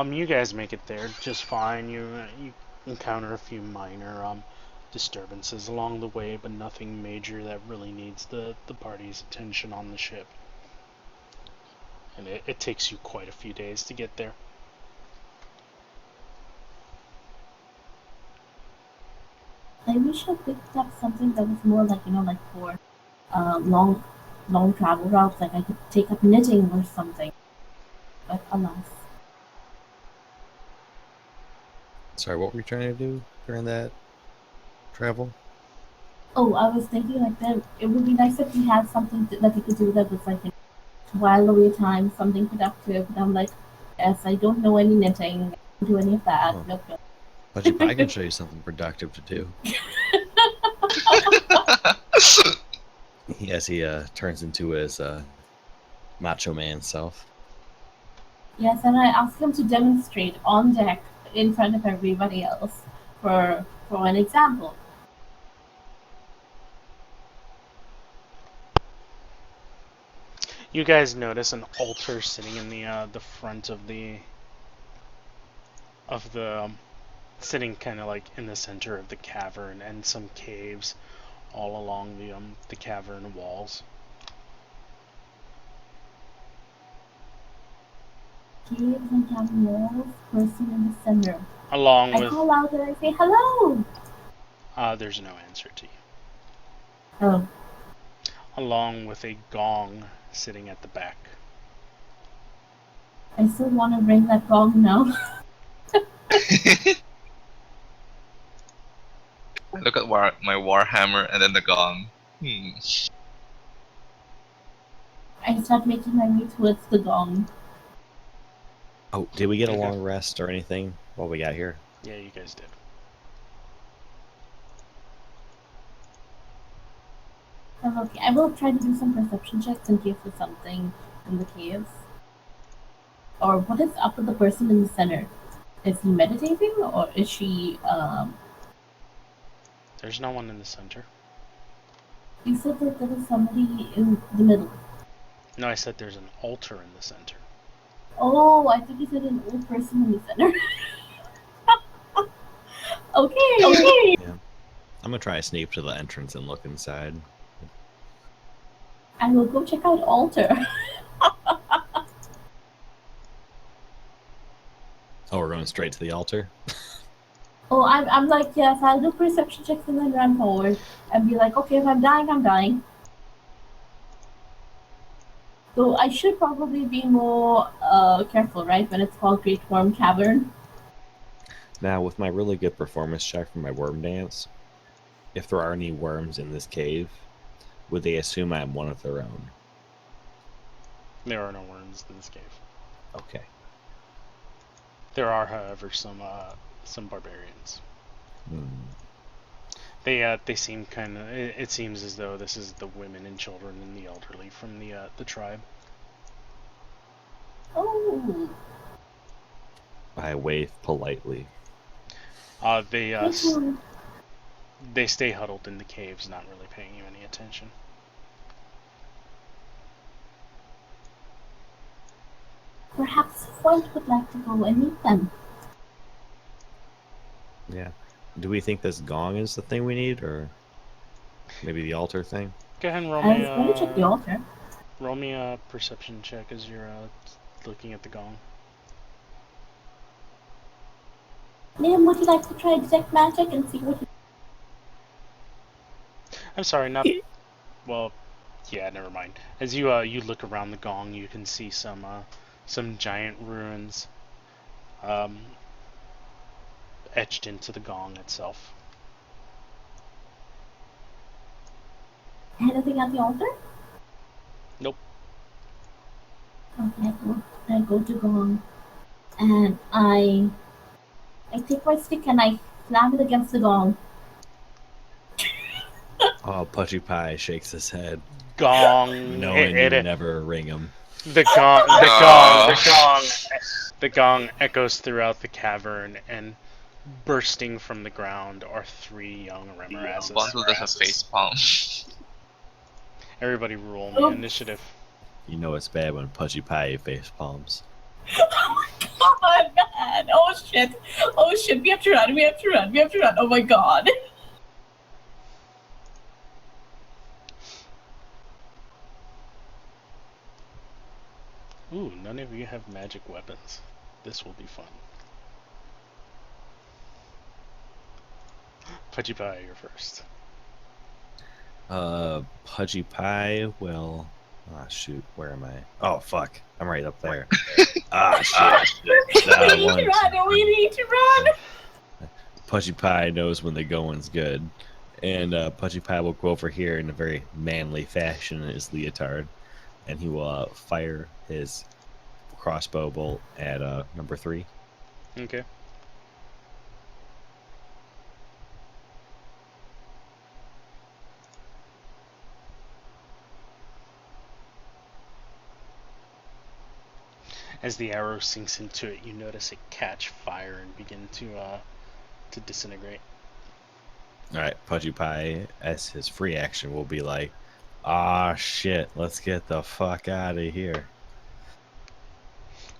[SPEAKER 1] You guys make it there just fine. You encounter a few minor disturbances along the way, but nothing major that really needs the party's attention on the ship. And it takes you quite a few days to get there.
[SPEAKER 2] I wish I picked up something that was more like, like for long travel routes, like I could take up knitting or something. But alas.
[SPEAKER 4] Sorry, what were you trying to do during that travel?
[SPEAKER 2] Oh, I was thinking like that it would be nice if we had something that we could do that was like to while away time, something productive. But I'm like, yes, I don't know any knitting. I don't do any of that.
[SPEAKER 4] Oh.
[SPEAKER 2] Nope.
[SPEAKER 4] But I can show you something productive to do. As he turns into his macho man self.
[SPEAKER 2] Yes, and I asked him to demonstrate on deck in front of everybody else for an example.
[SPEAKER 1] You guys notice an altar sitting in the front of the sitting kind of like in the center of the cavern, and some caves all along the cavern walls.
[SPEAKER 2] Caves and cavern walls, person in the center.
[SPEAKER 1] Along
[SPEAKER 2] I
[SPEAKER 1] with
[SPEAKER 2] call out and I say hello.
[SPEAKER 1] there's no answer to you.
[SPEAKER 2] Oh,
[SPEAKER 1] Along with a gong sitting at the back.
[SPEAKER 2] I still want to ring that gong now.
[SPEAKER 3] Look at my warhammer and then the gong.
[SPEAKER 2] I start making my way towards the gong.
[SPEAKER 4] Oh, did we get a
[SPEAKER 1] Okay.
[SPEAKER 4] long rest or anything while we got here?
[SPEAKER 1] Yeah, you guys did.
[SPEAKER 2] Okay, I will try to do some perception checks in case there's something in the caves. Or what is up with the person in the center? Is he meditating or is she
[SPEAKER 1] There's no one in the center.
[SPEAKER 2] you said that there was somebody in the middle.
[SPEAKER 1] No, I said there's an altar in the center.
[SPEAKER 2] Oh, I think you said an old person in the center. Okay.
[SPEAKER 4] I'm gonna try to sneak to the entrance and look inside.
[SPEAKER 2] I will go check out altar.
[SPEAKER 4] Oh, we're going straight to the altar?
[SPEAKER 2] Oh, I'm like, yes, I'll do perception checks and then run forward and be like, okay, if I'm dying, I'm dying. So I should probably be more careful, right, when it's called Great Worm Cavern.
[SPEAKER 4] Now, with my really good performance check for my worm dance, if there are any worms in this cave, would they assume I'm one of their own?
[SPEAKER 1] There are no worms in this cave.
[SPEAKER 4] Okay.
[SPEAKER 1] There are, however, some barbarians.
[SPEAKER 4] Hmm.
[SPEAKER 1] They seem kind of. It seems as though this is the women and children and the elderly from the tribe.
[SPEAKER 2] Oh,
[SPEAKER 4] I wave politely.
[SPEAKER 1] They stay huddled in the caves, not really paying you any attention.
[SPEAKER 2] perhaps White would like to go and meet them.
[SPEAKER 4] Yeah. Do we think this gong is the thing we need, or maybe the altar thing?
[SPEAKER 1] Go ahead and roll
[SPEAKER 2] I
[SPEAKER 1] me
[SPEAKER 2] was going to check the altar.
[SPEAKER 1] roll me a perception check as you're looking at the gong.
[SPEAKER 2] Liam, would you like to try detect magic and see what?
[SPEAKER 1] I'm sorry, not. Well, yeah, never mind. As you look around the gong, you can see some giant runes etched into the gong itself.
[SPEAKER 2] Anything at the altar?
[SPEAKER 1] Nope.
[SPEAKER 2] Okay, I go to gong, and I take my stick and I slam it against the gong.
[SPEAKER 4] Oh, Pudgy Pie shakes his head,
[SPEAKER 1] Gong.
[SPEAKER 4] knowing you never ring him.
[SPEAKER 1] The gong echoes throughout the cavern, and bursting from the ground are 3 young Remorazes.
[SPEAKER 3] Bundle does a face palm.
[SPEAKER 1] Everybody roll me initiative.
[SPEAKER 4] You know it's bad when Pudgy Pie face palms.
[SPEAKER 2] Oh my god, man! Oh shit! Oh shit! We have to run! We have to run! We have to run! Oh my god!
[SPEAKER 1] Ooh, none of you have magic weapons. This will be fun. Pudgy Pie, you're first.
[SPEAKER 4] Pudgy Pie, well... Ah, shoot, where am I? Oh, fuck. I'm right up there. Ah, shit.
[SPEAKER 2] We need to run! We need to run!
[SPEAKER 4] Pudgy Pie knows when the going's good. And Pudgy Pie will go over here in a very manly fashion in his leotard. And he will fire his crossbow bolt at number 3.
[SPEAKER 1] Okay. As the arrow sinks into it, you notice it catch fire and begin to disintegrate.
[SPEAKER 4] Alright, Pudgy Pie, as his free action, will be like, Ah, shit. Let's get the fuck out of here.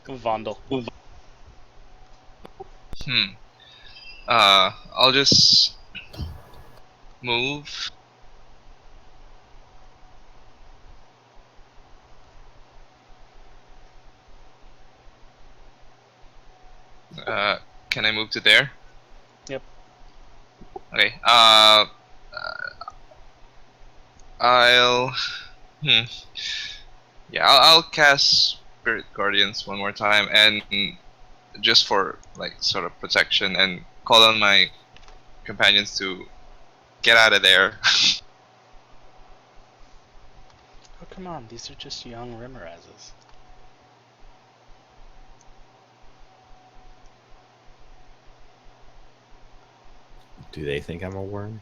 [SPEAKER 1] Vondel.
[SPEAKER 3] I'll just move. Can I move to there?
[SPEAKER 1] Yep.
[SPEAKER 3] Okay. I'll. Hmm. Yeah, I'll cast Spirit Guardians one more time, and just for like sort of protection, and call on my companions to get out of there.
[SPEAKER 1] Oh, come on. These are just young Remorazes.
[SPEAKER 4] Do they think I'm a worm?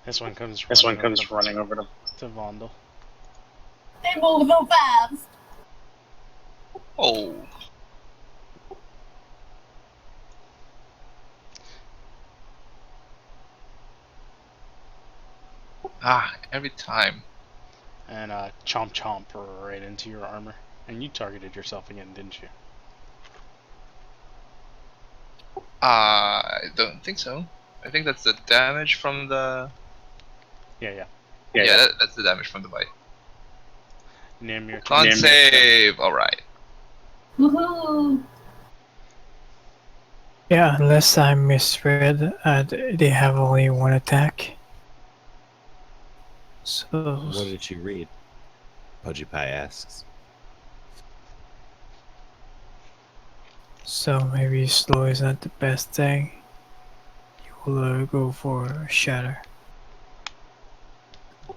[SPEAKER 1] This one comes
[SPEAKER 6] running over
[SPEAKER 1] to Vondel.
[SPEAKER 2] They move so fast.
[SPEAKER 3] Oh. Every time.
[SPEAKER 1] And chomp chomp right into your armor. And you targeted yourself again, didn't you?
[SPEAKER 3] I don't think so. I think that's the damage from the.
[SPEAKER 1] Yeah.
[SPEAKER 3] Yeah, that's the damage from the bite.
[SPEAKER 1] Nim, your
[SPEAKER 3] Con save! Alright.
[SPEAKER 2] Woohoo!
[SPEAKER 5] Yeah, unless I misread, they have only one attack. So
[SPEAKER 4] What did you read? Pudgy Pie asks.
[SPEAKER 5] So maybe slow is not the best thing. You will go for shatter.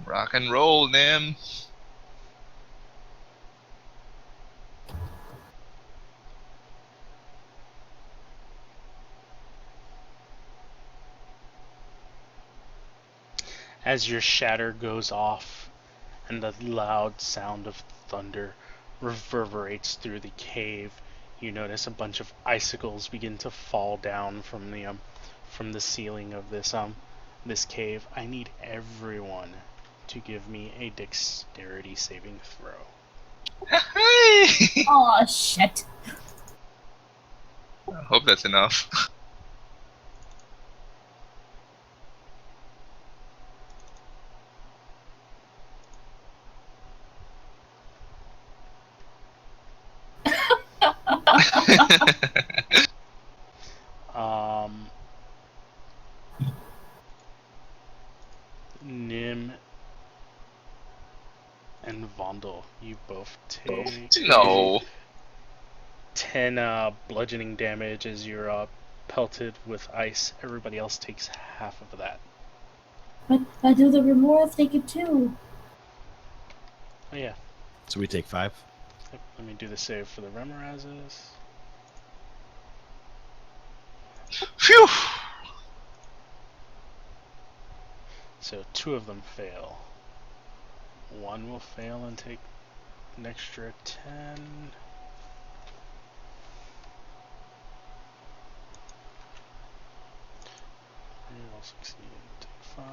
[SPEAKER 3] Rock and roll, Nim!
[SPEAKER 1] As your shatter goes off and the loud sound of thunder reverberates through the cave, you notice a bunch of icicles begin to fall down from the ceiling of this cave. I need everyone to give me a dexterity saving throw.
[SPEAKER 3] Hey!
[SPEAKER 2] Oh shit.
[SPEAKER 3] I hope that's enough.
[SPEAKER 1] Nim and Vondel, you both take
[SPEAKER 3] No.
[SPEAKER 1] 10 bludgeoning damage as you're pelted with ice. Everybody else takes half of that.
[SPEAKER 2] But do the remorse take it too?
[SPEAKER 1] Oh yeah.
[SPEAKER 4] So we take 5?
[SPEAKER 1] Yep, let me do the save for the Remorazes.
[SPEAKER 3] Phew!
[SPEAKER 1] So 2 of them fail. 1 will fail and take an extra 10. 3 will succeed and take 5.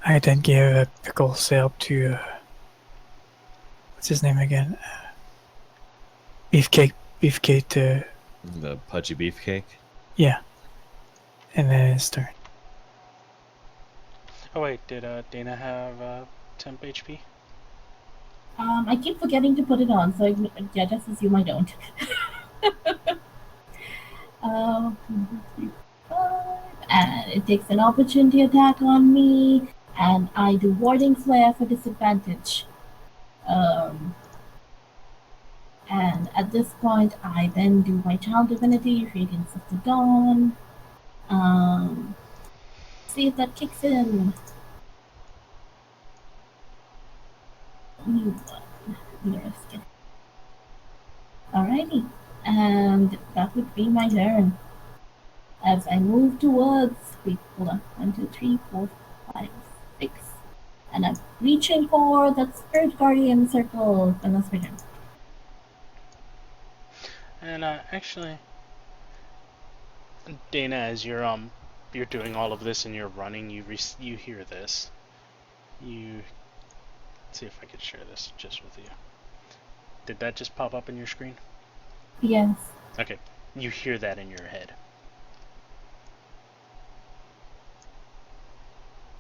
[SPEAKER 5] I then gave a pickle sale to what's his name again? Beefcake to
[SPEAKER 4] The Pudgy Beefcake?
[SPEAKER 5] yeah, and then it's turn.
[SPEAKER 1] Oh wait, did Dana have temp HP?
[SPEAKER 2] I keep forgetting to put it on, so I just assume I don't. uh, and it takes an opportunity attack on me, and I do warding flare for disadvantage. And at this point, I then do my child divinity, Radiance of the Dawn. See if that kicks in. Alrighty, and that would be my turn. As I move towards, wait, hold on, 1, 2, 3, 4, 5, 6. And I'm reaching for that Spirit Guardian circle, and that's my turn.
[SPEAKER 1] And actually, Dana, as you're doing all of this and you're running, you hear this. You let's see if I could share this just with you. Did that just pop up in your screen?
[SPEAKER 2] Yes.
[SPEAKER 1] Okay. You hear that in your head.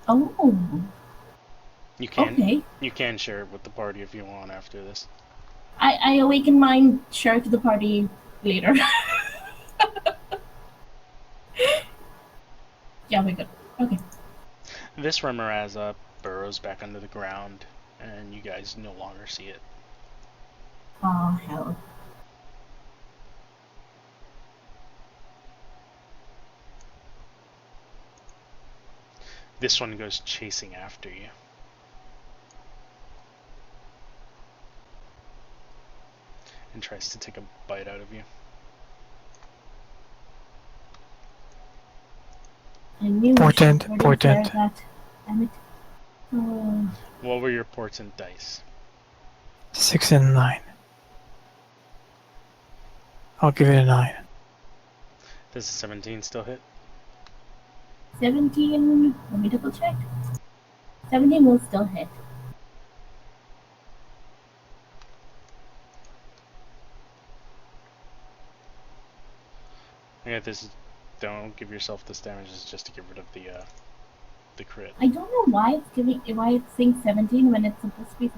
[SPEAKER 2] Oh,
[SPEAKER 1] You can
[SPEAKER 2] okay.
[SPEAKER 1] you can share it with the party if you want after this.
[SPEAKER 2] I awaken mine, share it to the party later. Yeah, we're good. Okay.
[SPEAKER 1] This Remoraza burrows back under the ground, and you guys no longer see it.
[SPEAKER 2] Oh, hell.
[SPEAKER 1] This one goes chasing after you. And tries to take a bite out of you.
[SPEAKER 2] I knew
[SPEAKER 5] Portent,
[SPEAKER 2] I should
[SPEAKER 5] portent.
[SPEAKER 2] share that. Damn it. Oh,
[SPEAKER 1] What were your portent dice?
[SPEAKER 5] 6 and 9. I'll give it a 9.
[SPEAKER 1] Does a 17 still hit?
[SPEAKER 2] 17. Let me double check. 17 will still hit.
[SPEAKER 1] Yeah, this is, don't give yourself this damage. This is just to get rid of the crit.
[SPEAKER 2] I don't know why it's saying 17 when it's supposed to be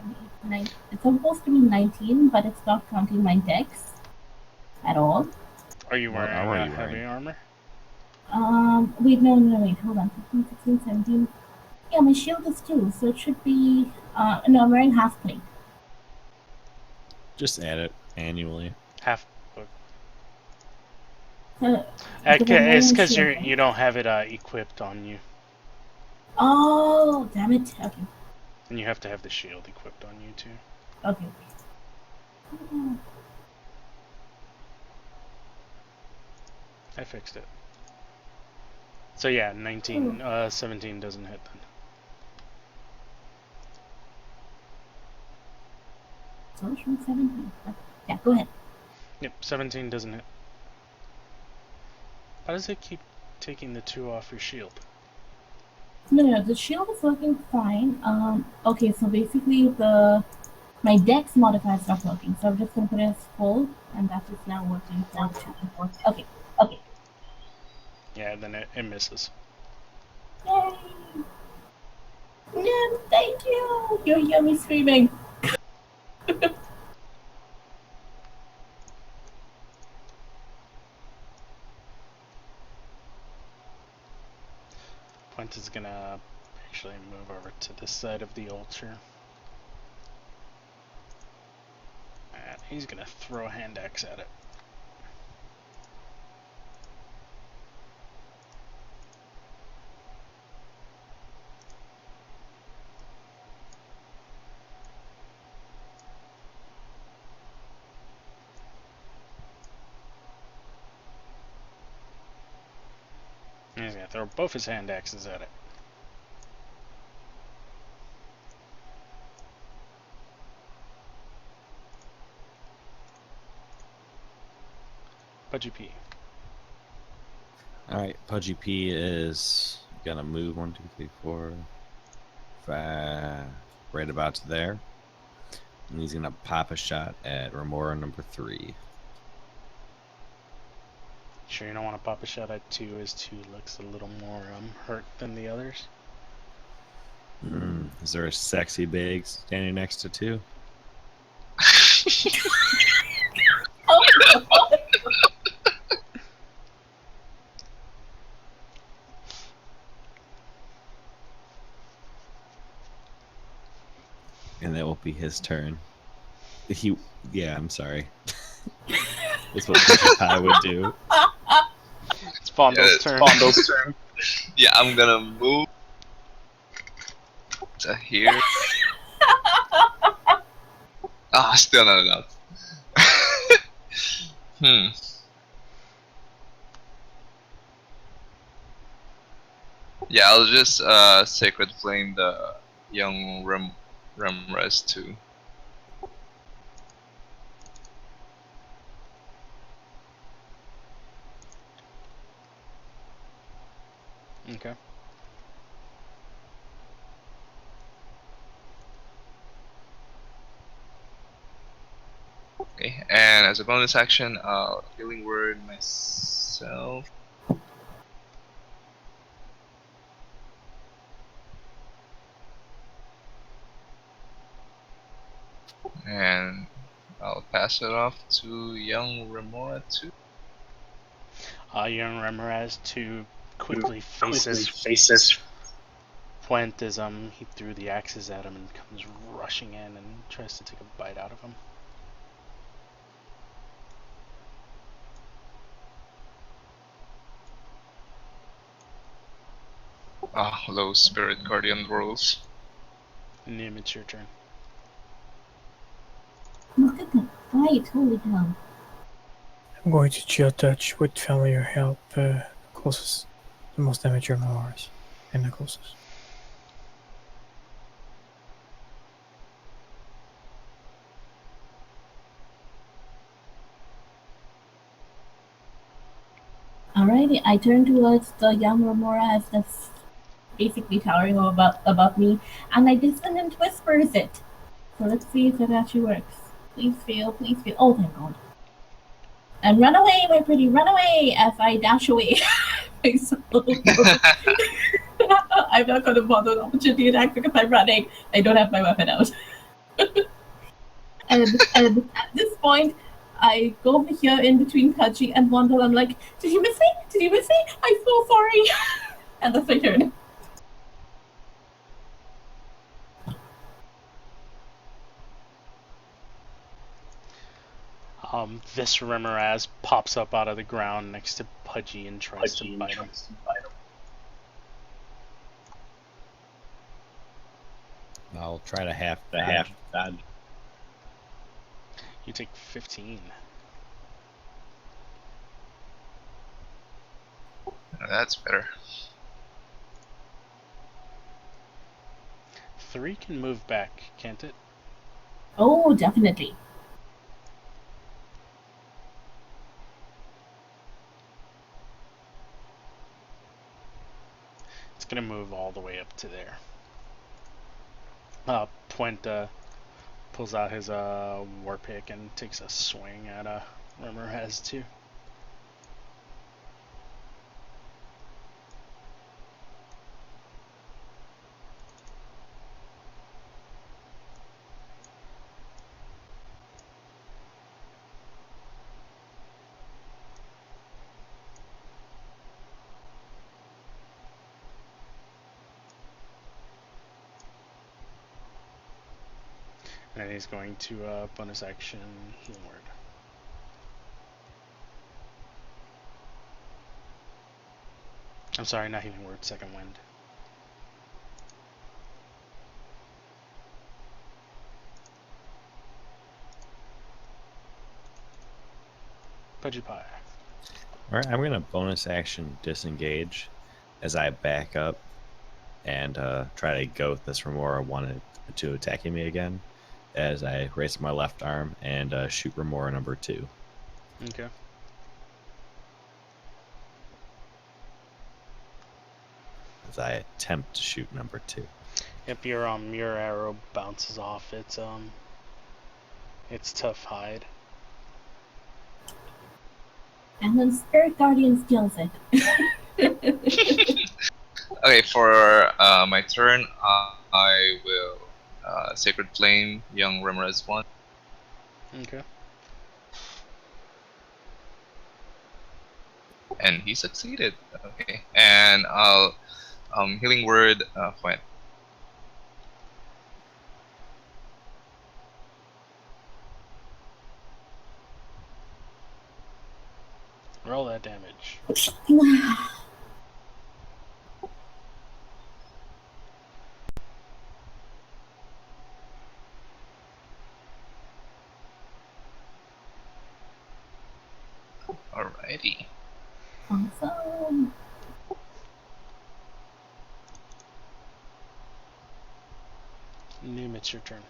[SPEAKER 2] 9. It's supposed to be 19, but it's not counting my dex at all.
[SPEAKER 1] Are you
[SPEAKER 4] What
[SPEAKER 1] wearing
[SPEAKER 4] armor are you
[SPEAKER 1] heavy
[SPEAKER 4] wearing?
[SPEAKER 1] armor?
[SPEAKER 2] Wait, no, wait, hold on. 15, 16, 17. Yeah, my shield is 2, so it should be, no, I'm wearing half plate.
[SPEAKER 4] Just add it annually.
[SPEAKER 1] Half.
[SPEAKER 2] So,
[SPEAKER 1] Okay, it's because
[SPEAKER 2] shield,
[SPEAKER 1] you don't have it equipped on you,
[SPEAKER 2] oh, damn it. Okay,
[SPEAKER 1] and you have to have the shield equipped on you too.
[SPEAKER 2] okay.
[SPEAKER 1] I fixed it. So yeah, 19, 17 doesn't hit then.
[SPEAKER 2] So it's from 17. Yeah, go ahead.
[SPEAKER 1] Yep, 17 doesn't hit. Why does it keep taking the 2 off your shield?
[SPEAKER 2] No, the shield is working fine. Okay, so basically my dex modifier stopped working, so I'm just gonna put it as full, and that is now working for 2. Okay, okay.
[SPEAKER 1] Yeah, then it misses.
[SPEAKER 2] Yay! No, thank you! You hear me screaming.
[SPEAKER 1] Quint is gonna actually move over to this side of the altar. And he's gonna throw a hand axe at it. And he's gonna throw both his hand axes at it. Pudgy P.
[SPEAKER 4] Alright, Pudgy P is gonna move 1, 2, 3, 4, 5, right about to there. And he's gonna pop a shot at Remora number 3.
[SPEAKER 1] Sure you don't want to pop a shot at 2, as 2 looks a little more hurt than the others?
[SPEAKER 4] Is there a sexy big standing next to 2?
[SPEAKER 2] Oh, God.
[SPEAKER 4] And that will be his turn. Yeah, I'm sorry. That's what Pudgy Pie would do.
[SPEAKER 1] It's Fondle's
[SPEAKER 3] it's
[SPEAKER 1] turn.
[SPEAKER 3] Fondle's turn. Yeah, I'm gonna move to here. Ah, still not enough. Yeah, I'll just Sacred Flame the young Remres too.
[SPEAKER 1] Okay.
[SPEAKER 3] Okay, and as a bonus action, healing word myself. And I'll pass it off to young Remora too.
[SPEAKER 1] Young Ramirez to quickly faces Puente as he threw the axes at him and comes rushing in and tries to take a bite out of him.
[SPEAKER 3] Hello, Spirit Guardian rules.
[SPEAKER 1] Nim, it's your turn.
[SPEAKER 2] Look at that fight! Holy cow!
[SPEAKER 5] I'm going to chill touch with familiar help closest, the most damage are Mars, and the closest.
[SPEAKER 2] Alrighty, I turn towards the young Remora that's basically towering above me, and I dissonant whispers it. So let's see if it actually works. Please fail, please fail. Oh, thank God. And run away, my pretty, run away as I dash away. I'm not going to bother the opportunity attack because I'm running. I don't have my weapon out. and at this point, I go over here in between Kaji and Wanda. I'm like, did you miss me? Did you miss me? I'm so sorry. And that's my turn.
[SPEAKER 1] This Ramirez pops up out of the ground next to Pudgy and tries to bite him.
[SPEAKER 4] I'll try to half dodge.
[SPEAKER 1] You take 15.
[SPEAKER 3] That's better.
[SPEAKER 1] 3 can move back, can't it?
[SPEAKER 2] Oh, definitely.
[SPEAKER 1] It's gonna move all the way up to there. Puente pulls out his war pick and takes a swing at Ramirez too. And he's going to bonus action healing word. I'm sorry, not healing word, second wind. Pudgy Pie.
[SPEAKER 4] Alright, I'm gonna bonus action disengage as I back up and try to go with this Remora wanted to attacking me again as I raise my left arm and shoot Remora number 2.
[SPEAKER 1] Okay.
[SPEAKER 4] As I attempt to shoot number 2.
[SPEAKER 1] Yep, your arrow bounces off its tough hide.
[SPEAKER 2] And then Spirit Guardian steals it.
[SPEAKER 3] Okay, for my turn, I will Sacred Flame, young Remres 1.
[SPEAKER 1] Okay.
[SPEAKER 3] And he succeeded. Okay, and I'll healing word Fuen.
[SPEAKER 1] Roll that damage.
[SPEAKER 3] Alrighty.
[SPEAKER 2] Awesome.
[SPEAKER 1] Nim, it's your turn.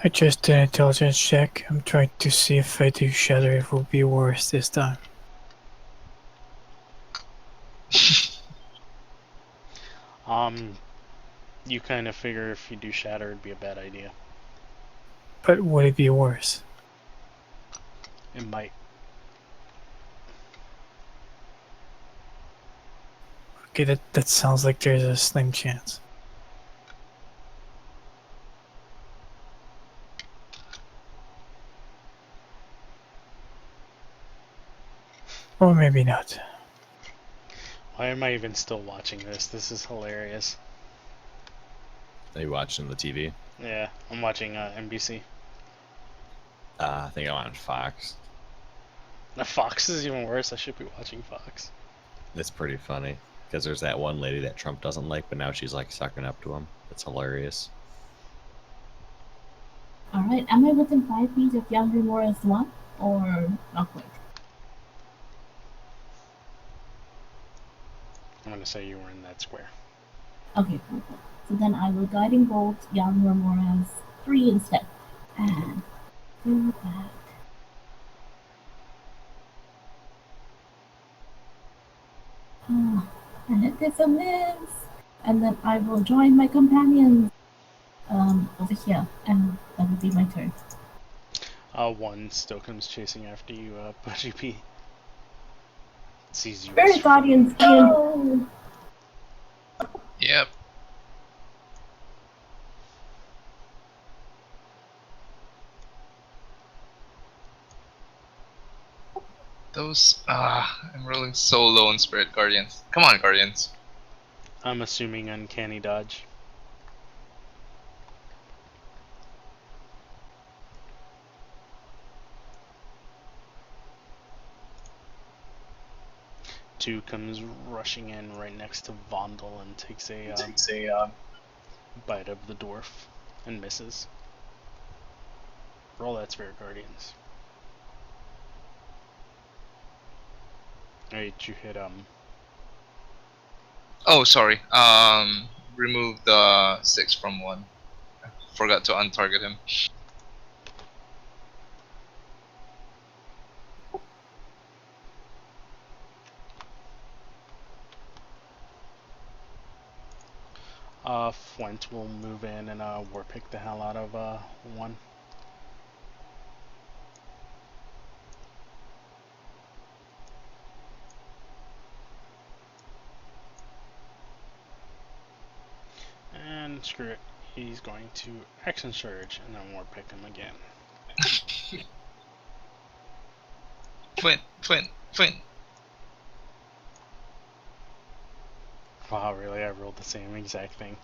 [SPEAKER 5] I just did an intelligence check. I'm trying to see if I do shatter, it will be worse this time.
[SPEAKER 1] You kind of figure if you do shatter, it'd be a bad idea.
[SPEAKER 5] But would it be worse?
[SPEAKER 1] It might.
[SPEAKER 5] Okay, that sounds like there's a slim chance. Or maybe not.
[SPEAKER 1] Why am I even still watching this? This is hilarious.
[SPEAKER 4] Are you watching the TV?
[SPEAKER 1] Yeah, I'm watching NBC.
[SPEAKER 4] I think I'm on Fox.
[SPEAKER 1] Now, Fox is even worse. I should be watching Fox.
[SPEAKER 4] It's pretty funny because there's that one lady that Trump doesn't like, but now she's like sucking up to him. It's hilarious.
[SPEAKER 2] Alright, am I within 5 feet of young Remora's one? Or not quite?
[SPEAKER 1] I'm gonna say you were in that square.
[SPEAKER 2] Okay, cool. So then I will guiding bolt young Remora's 3 instead. And do that. And it is a miss. And then I will join my companions over here, and that will be my turn.
[SPEAKER 1] One still comes chasing after you, Budgie P. Sees you.
[SPEAKER 2] Spirit Guardians, go!
[SPEAKER 3] Yep. Those I'm rolling so low on Spirit Guardians. Come on, Guardians.
[SPEAKER 1] I'm assuming uncanny dodge. Two comes rushing in right next to Vondel and takes a bite of the dwarf and misses. Roll that, Spirit Guardians. Alright, you hit
[SPEAKER 3] Oh, sorry. Remove the 6 from 1. I forgot to untarget him.
[SPEAKER 1] Flint will move in and warpick the hell out of one. And screw it. He's going to action surge and then warpick him again.
[SPEAKER 3] Flint.
[SPEAKER 1] Wow, really? I rolled the same exact thing.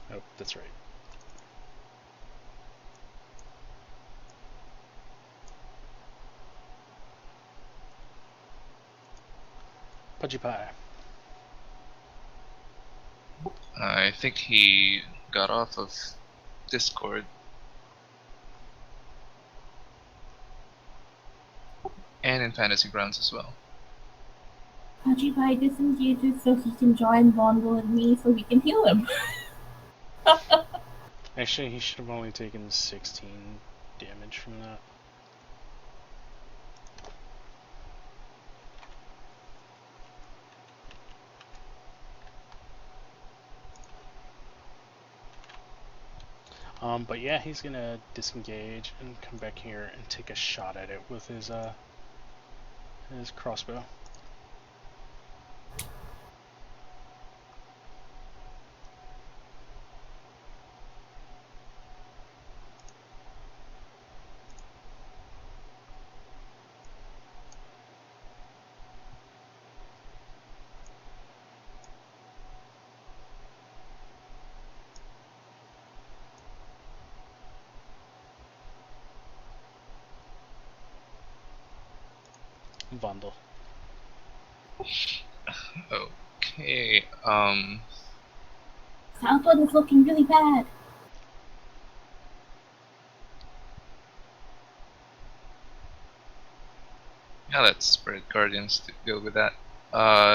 [SPEAKER 1] Oh, that's right. Pudgy Pie.
[SPEAKER 3] I think he got off of Discord. And in Fantasy Grounds as well.
[SPEAKER 2] Hajibai disengages so he can join Vondel with me so we can heal him.
[SPEAKER 1] Actually, he should have only taken 16 damage from that. But yeah, he's gonna disengage and come back here and take a shot at it with his crossbow. Vondel.
[SPEAKER 3] Okay,
[SPEAKER 2] Southwood is looking really bad.
[SPEAKER 3] yeah, let Spirit Guardians to deal with that.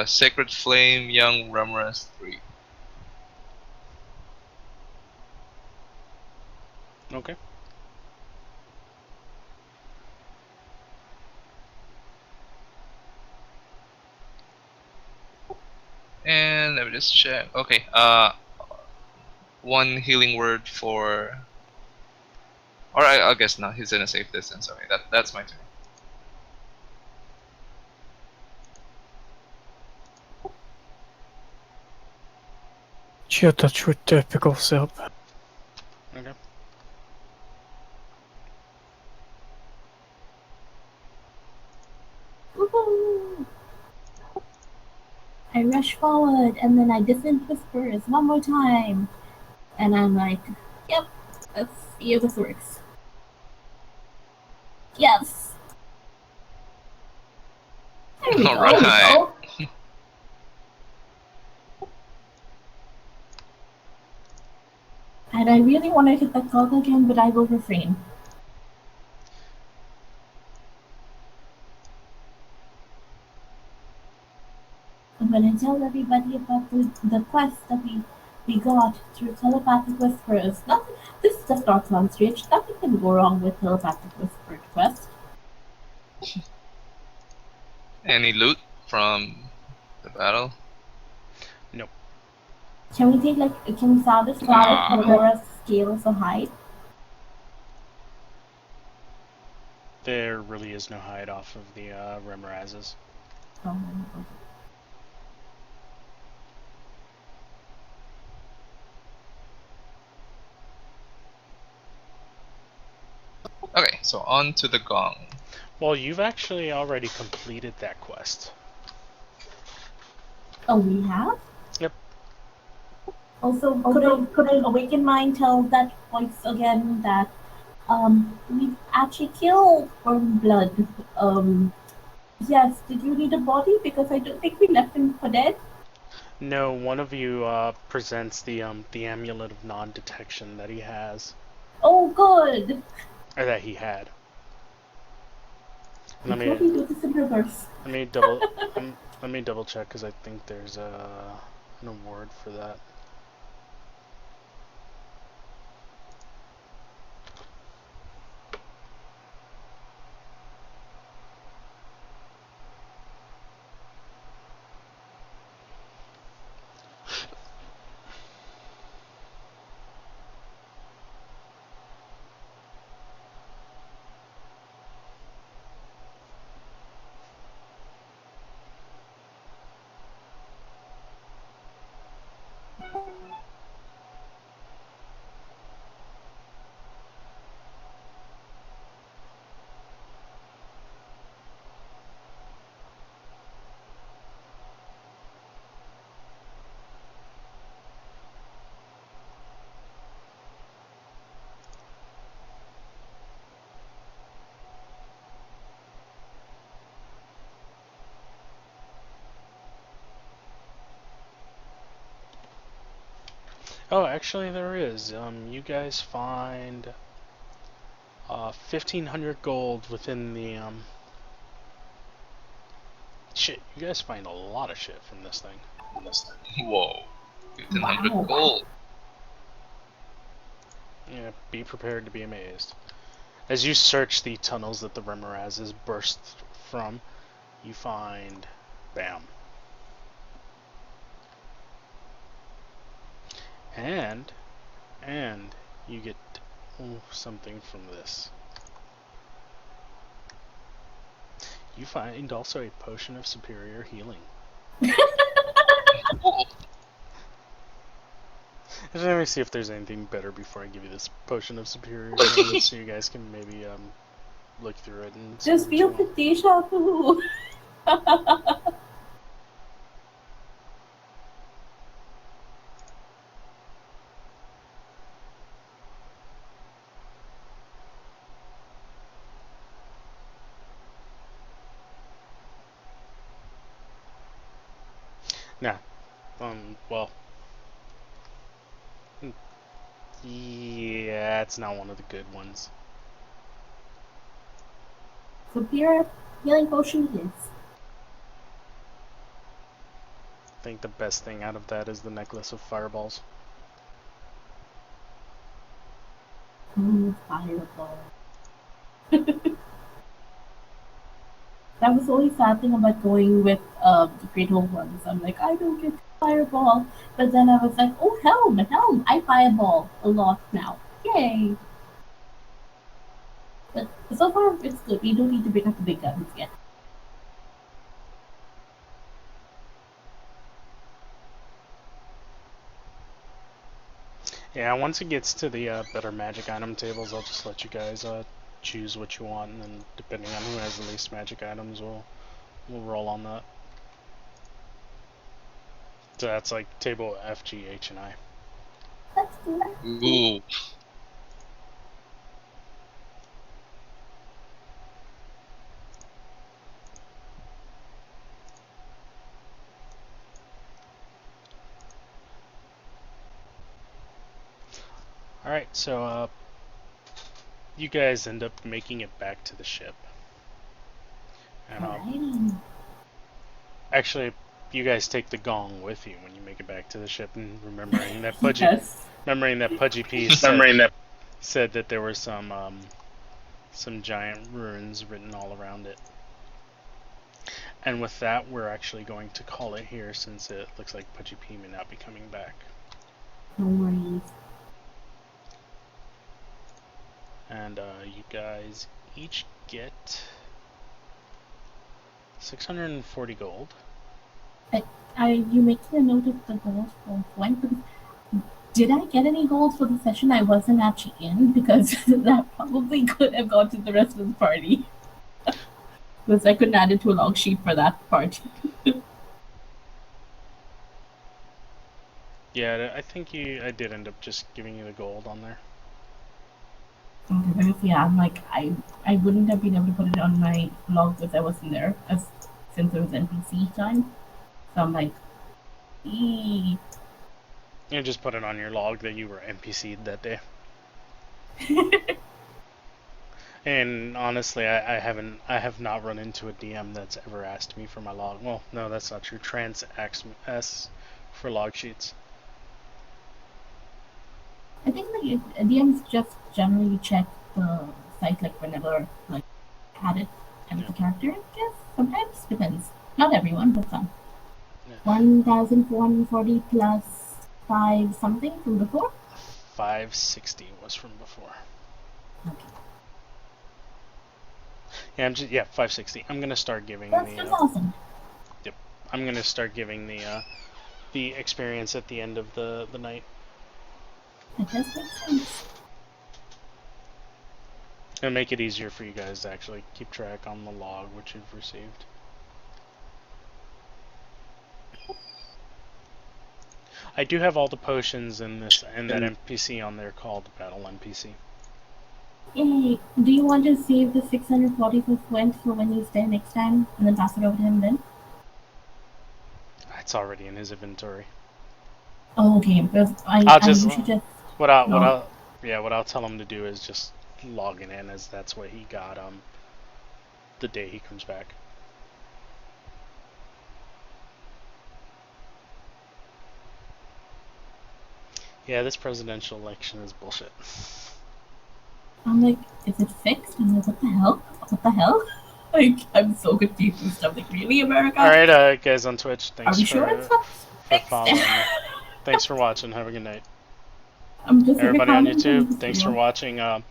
[SPEAKER 3] Sacred Flame, Young Remorest 3.
[SPEAKER 1] Okay.
[SPEAKER 3] And let me just check. Okay. One healing word for. Or I guess not. He's in a safe distance. Okay, that's my turn.
[SPEAKER 5] Shield touch with Pickles up.
[SPEAKER 1] Okay.
[SPEAKER 2] Woohoo! I rush forward and then I dissent whispers one more time. And I'm like, yep, let's see if this works. Yes! There we go.
[SPEAKER 3] Alright.
[SPEAKER 2] And I really want to hit that clock again, but I will refrain. I'm gonna tell everybody about the quest that we got through telepathic whispers. Nothing, this does not sound strange. Nothing can go wrong with telepathic whisper quest.
[SPEAKER 3] Any loot from the battle?
[SPEAKER 2] Can we take can we salvage Pandora's scales of hide?
[SPEAKER 1] There really is no hide off of the Remorazes.
[SPEAKER 2] Oh, okay.
[SPEAKER 3] Okay, so on to the gong.
[SPEAKER 1] Well, you've actually already completed that quest.
[SPEAKER 2] Oh, we have?
[SPEAKER 1] Yep.
[SPEAKER 2] Also, could an awakened mind tell that voice again that we actually killed Wormblood? Yes, did you need a body? Because I don't think we left him for dead.
[SPEAKER 1] No, one of you presents the amulet of non-detection that he has,
[SPEAKER 2] Oh, good.
[SPEAKER 1] or that he had. Let
[SPEAKER 2] Before we do this in reverse.
[SPEAKER 1] me double let me double check because I think there's an award for that. Oh, actually there is. You guys find 1,500 gold within the shit. You guys find a lot of shit from this thing.
[SPEAKER 3] Whoa. 1,500
[SPEAKER 2] Wow.
[SPEAKER 3] gold.
[SPEAKER 1] Yeah, be prepared to be amazed. As you search the tunnels that the Remorazes burst from, you find, bam. And you get something from this. You find also a potion of superior healing.
[SPEAKER 3] Cool.
[SPEAKER 1] Let me see if there's anything better before I give you this potion of superior healing, so you guys can maybe look through it and.
[SPEAKER 2] Just feel the deja vu.
[SPEAKER 1] Nah. Well. Yeah, it's not one of the good ones.
[SPEAKER 2] Superior healing potion it is.
[SPEAKER 1] think the best thing out of that is the necklace of fireballs.
[SPEAKER 2] Fireball. That was the only sad thing about going with the Great Old Ones. I'm like, I don't get fireball. But then I was like, oh, helm! I fireball a lot now. Yay! But so far, it's good. We don't need to pick up the big guns yet.
[SPEAKER 1] Yeah, once it gets to the better magic item tables, I'll just let you guys choose what you want, and then depending on who has the least magic items, we'll roll on that. So that's like table F, G, H, and I.
[SPEAKER 2] That's good.
[SPEAKER 3] Ooh.
[SPEAKER 1] Alright, so you guys end up making it back to the ship. And
[SPEAKER 2] Alrighty.
[SPEAKER 1] actually, you guys take the gong with you when you make it back to the ship, and remembering that Pudgy,
[SPEAKER 2] Yes.
[SPEAKER 1] remembering that Pudgy P said that there were some giant runes written all around it. And with that, we're actually going to call it here, since it looks like Pudgy P may not be coming back.
[SPEAKER 2] No worries.
[SPEAKER 1] And you guys each get 640 gold.
[SPEAKER 2] Are you making a note of the gold for when? Because did I get any gold for the session I wasn't actually in? Because that probably could have gone to the rest of the party. Because I couldn't add it to a log sheet for that part.
[SPEAKER 1] Yeah, I think I did end up just giving you the gold on there.
[SPEAKER 2] Okay, because yeah, I'm like I wouldn't have been able to put it on my log because I wasn't there, since it was NPC time. So I'm like, eee.
[SPEAKER 1] You just put it on your log that you were NPC'd that day. And honestly, I have not run into a DM that's ever asked me for my log. Well, no, that's not true. Trans asks for log sheets.
[SPEAKER 2] I think like DMs just generally check the site like whenever like had it and the character. I guess sometimes depends. Not everyone, but some.
[SPEAKER 1] Yeah.
[SPEAKER 2] 1,440 plus 5 something from before.
[SPEAKER 1] 560 was from before.
[SPEAKER 2] Okay.
[SPEAKER 1] Yeah, 560. I'm gonna start giving
[SPEAKER 2] That's just awesome.
[SPEAKER 1] I'm gonna start giving the experience at the end of the night.
[SPEAKER 2] That does make sense.
[SPEAKER 1] And make it easier for you guys to actually keep track on the log which you've received. I do have all the potions in that NPC on there called Battle NPC.
[SPEAKER 2] Yay! Do you want to save the 640 for Flint for when he's there next time, and then pass it over to him then?
[SPEAKER 1] It's already in his inventory.
[SPEAKER 2] Oh, okay. Because
[SPEAKER 1] Just-
[SPEAKER 2] you should just.
[SPEAKER 1] What I'll tell him to do is just log it in, as that's what he got the day he comes back. Yeah, this presidential election is bullshit.
[SPEAKER 2] I'm like, is it fixed? I'm like, what the hell? What the hell? Like, I'm so confused and stuff. Like, really, America?
[SPEAKER 1] Alright, guys on Twitch,
[SPEAKER 2] Are
[SPEAKER 1] thanks
[SPEAKER 2] we sure it's not
[SPEAKER 1] for
[SPEAKER 2] fixed?
[SPEAKER 1] following. Thanks for watching. Have a good night.
[SPEAKER 2] I'm just
[SPEAKER 1] Everybody on
[SPEAKER 2] commenting
[SPEAKER 1] YouTube,
[SPEAKER 2] this
[SPEAKER 1] thanks for
[SPEAKER 2] video.
[SPEAKER 1] watching.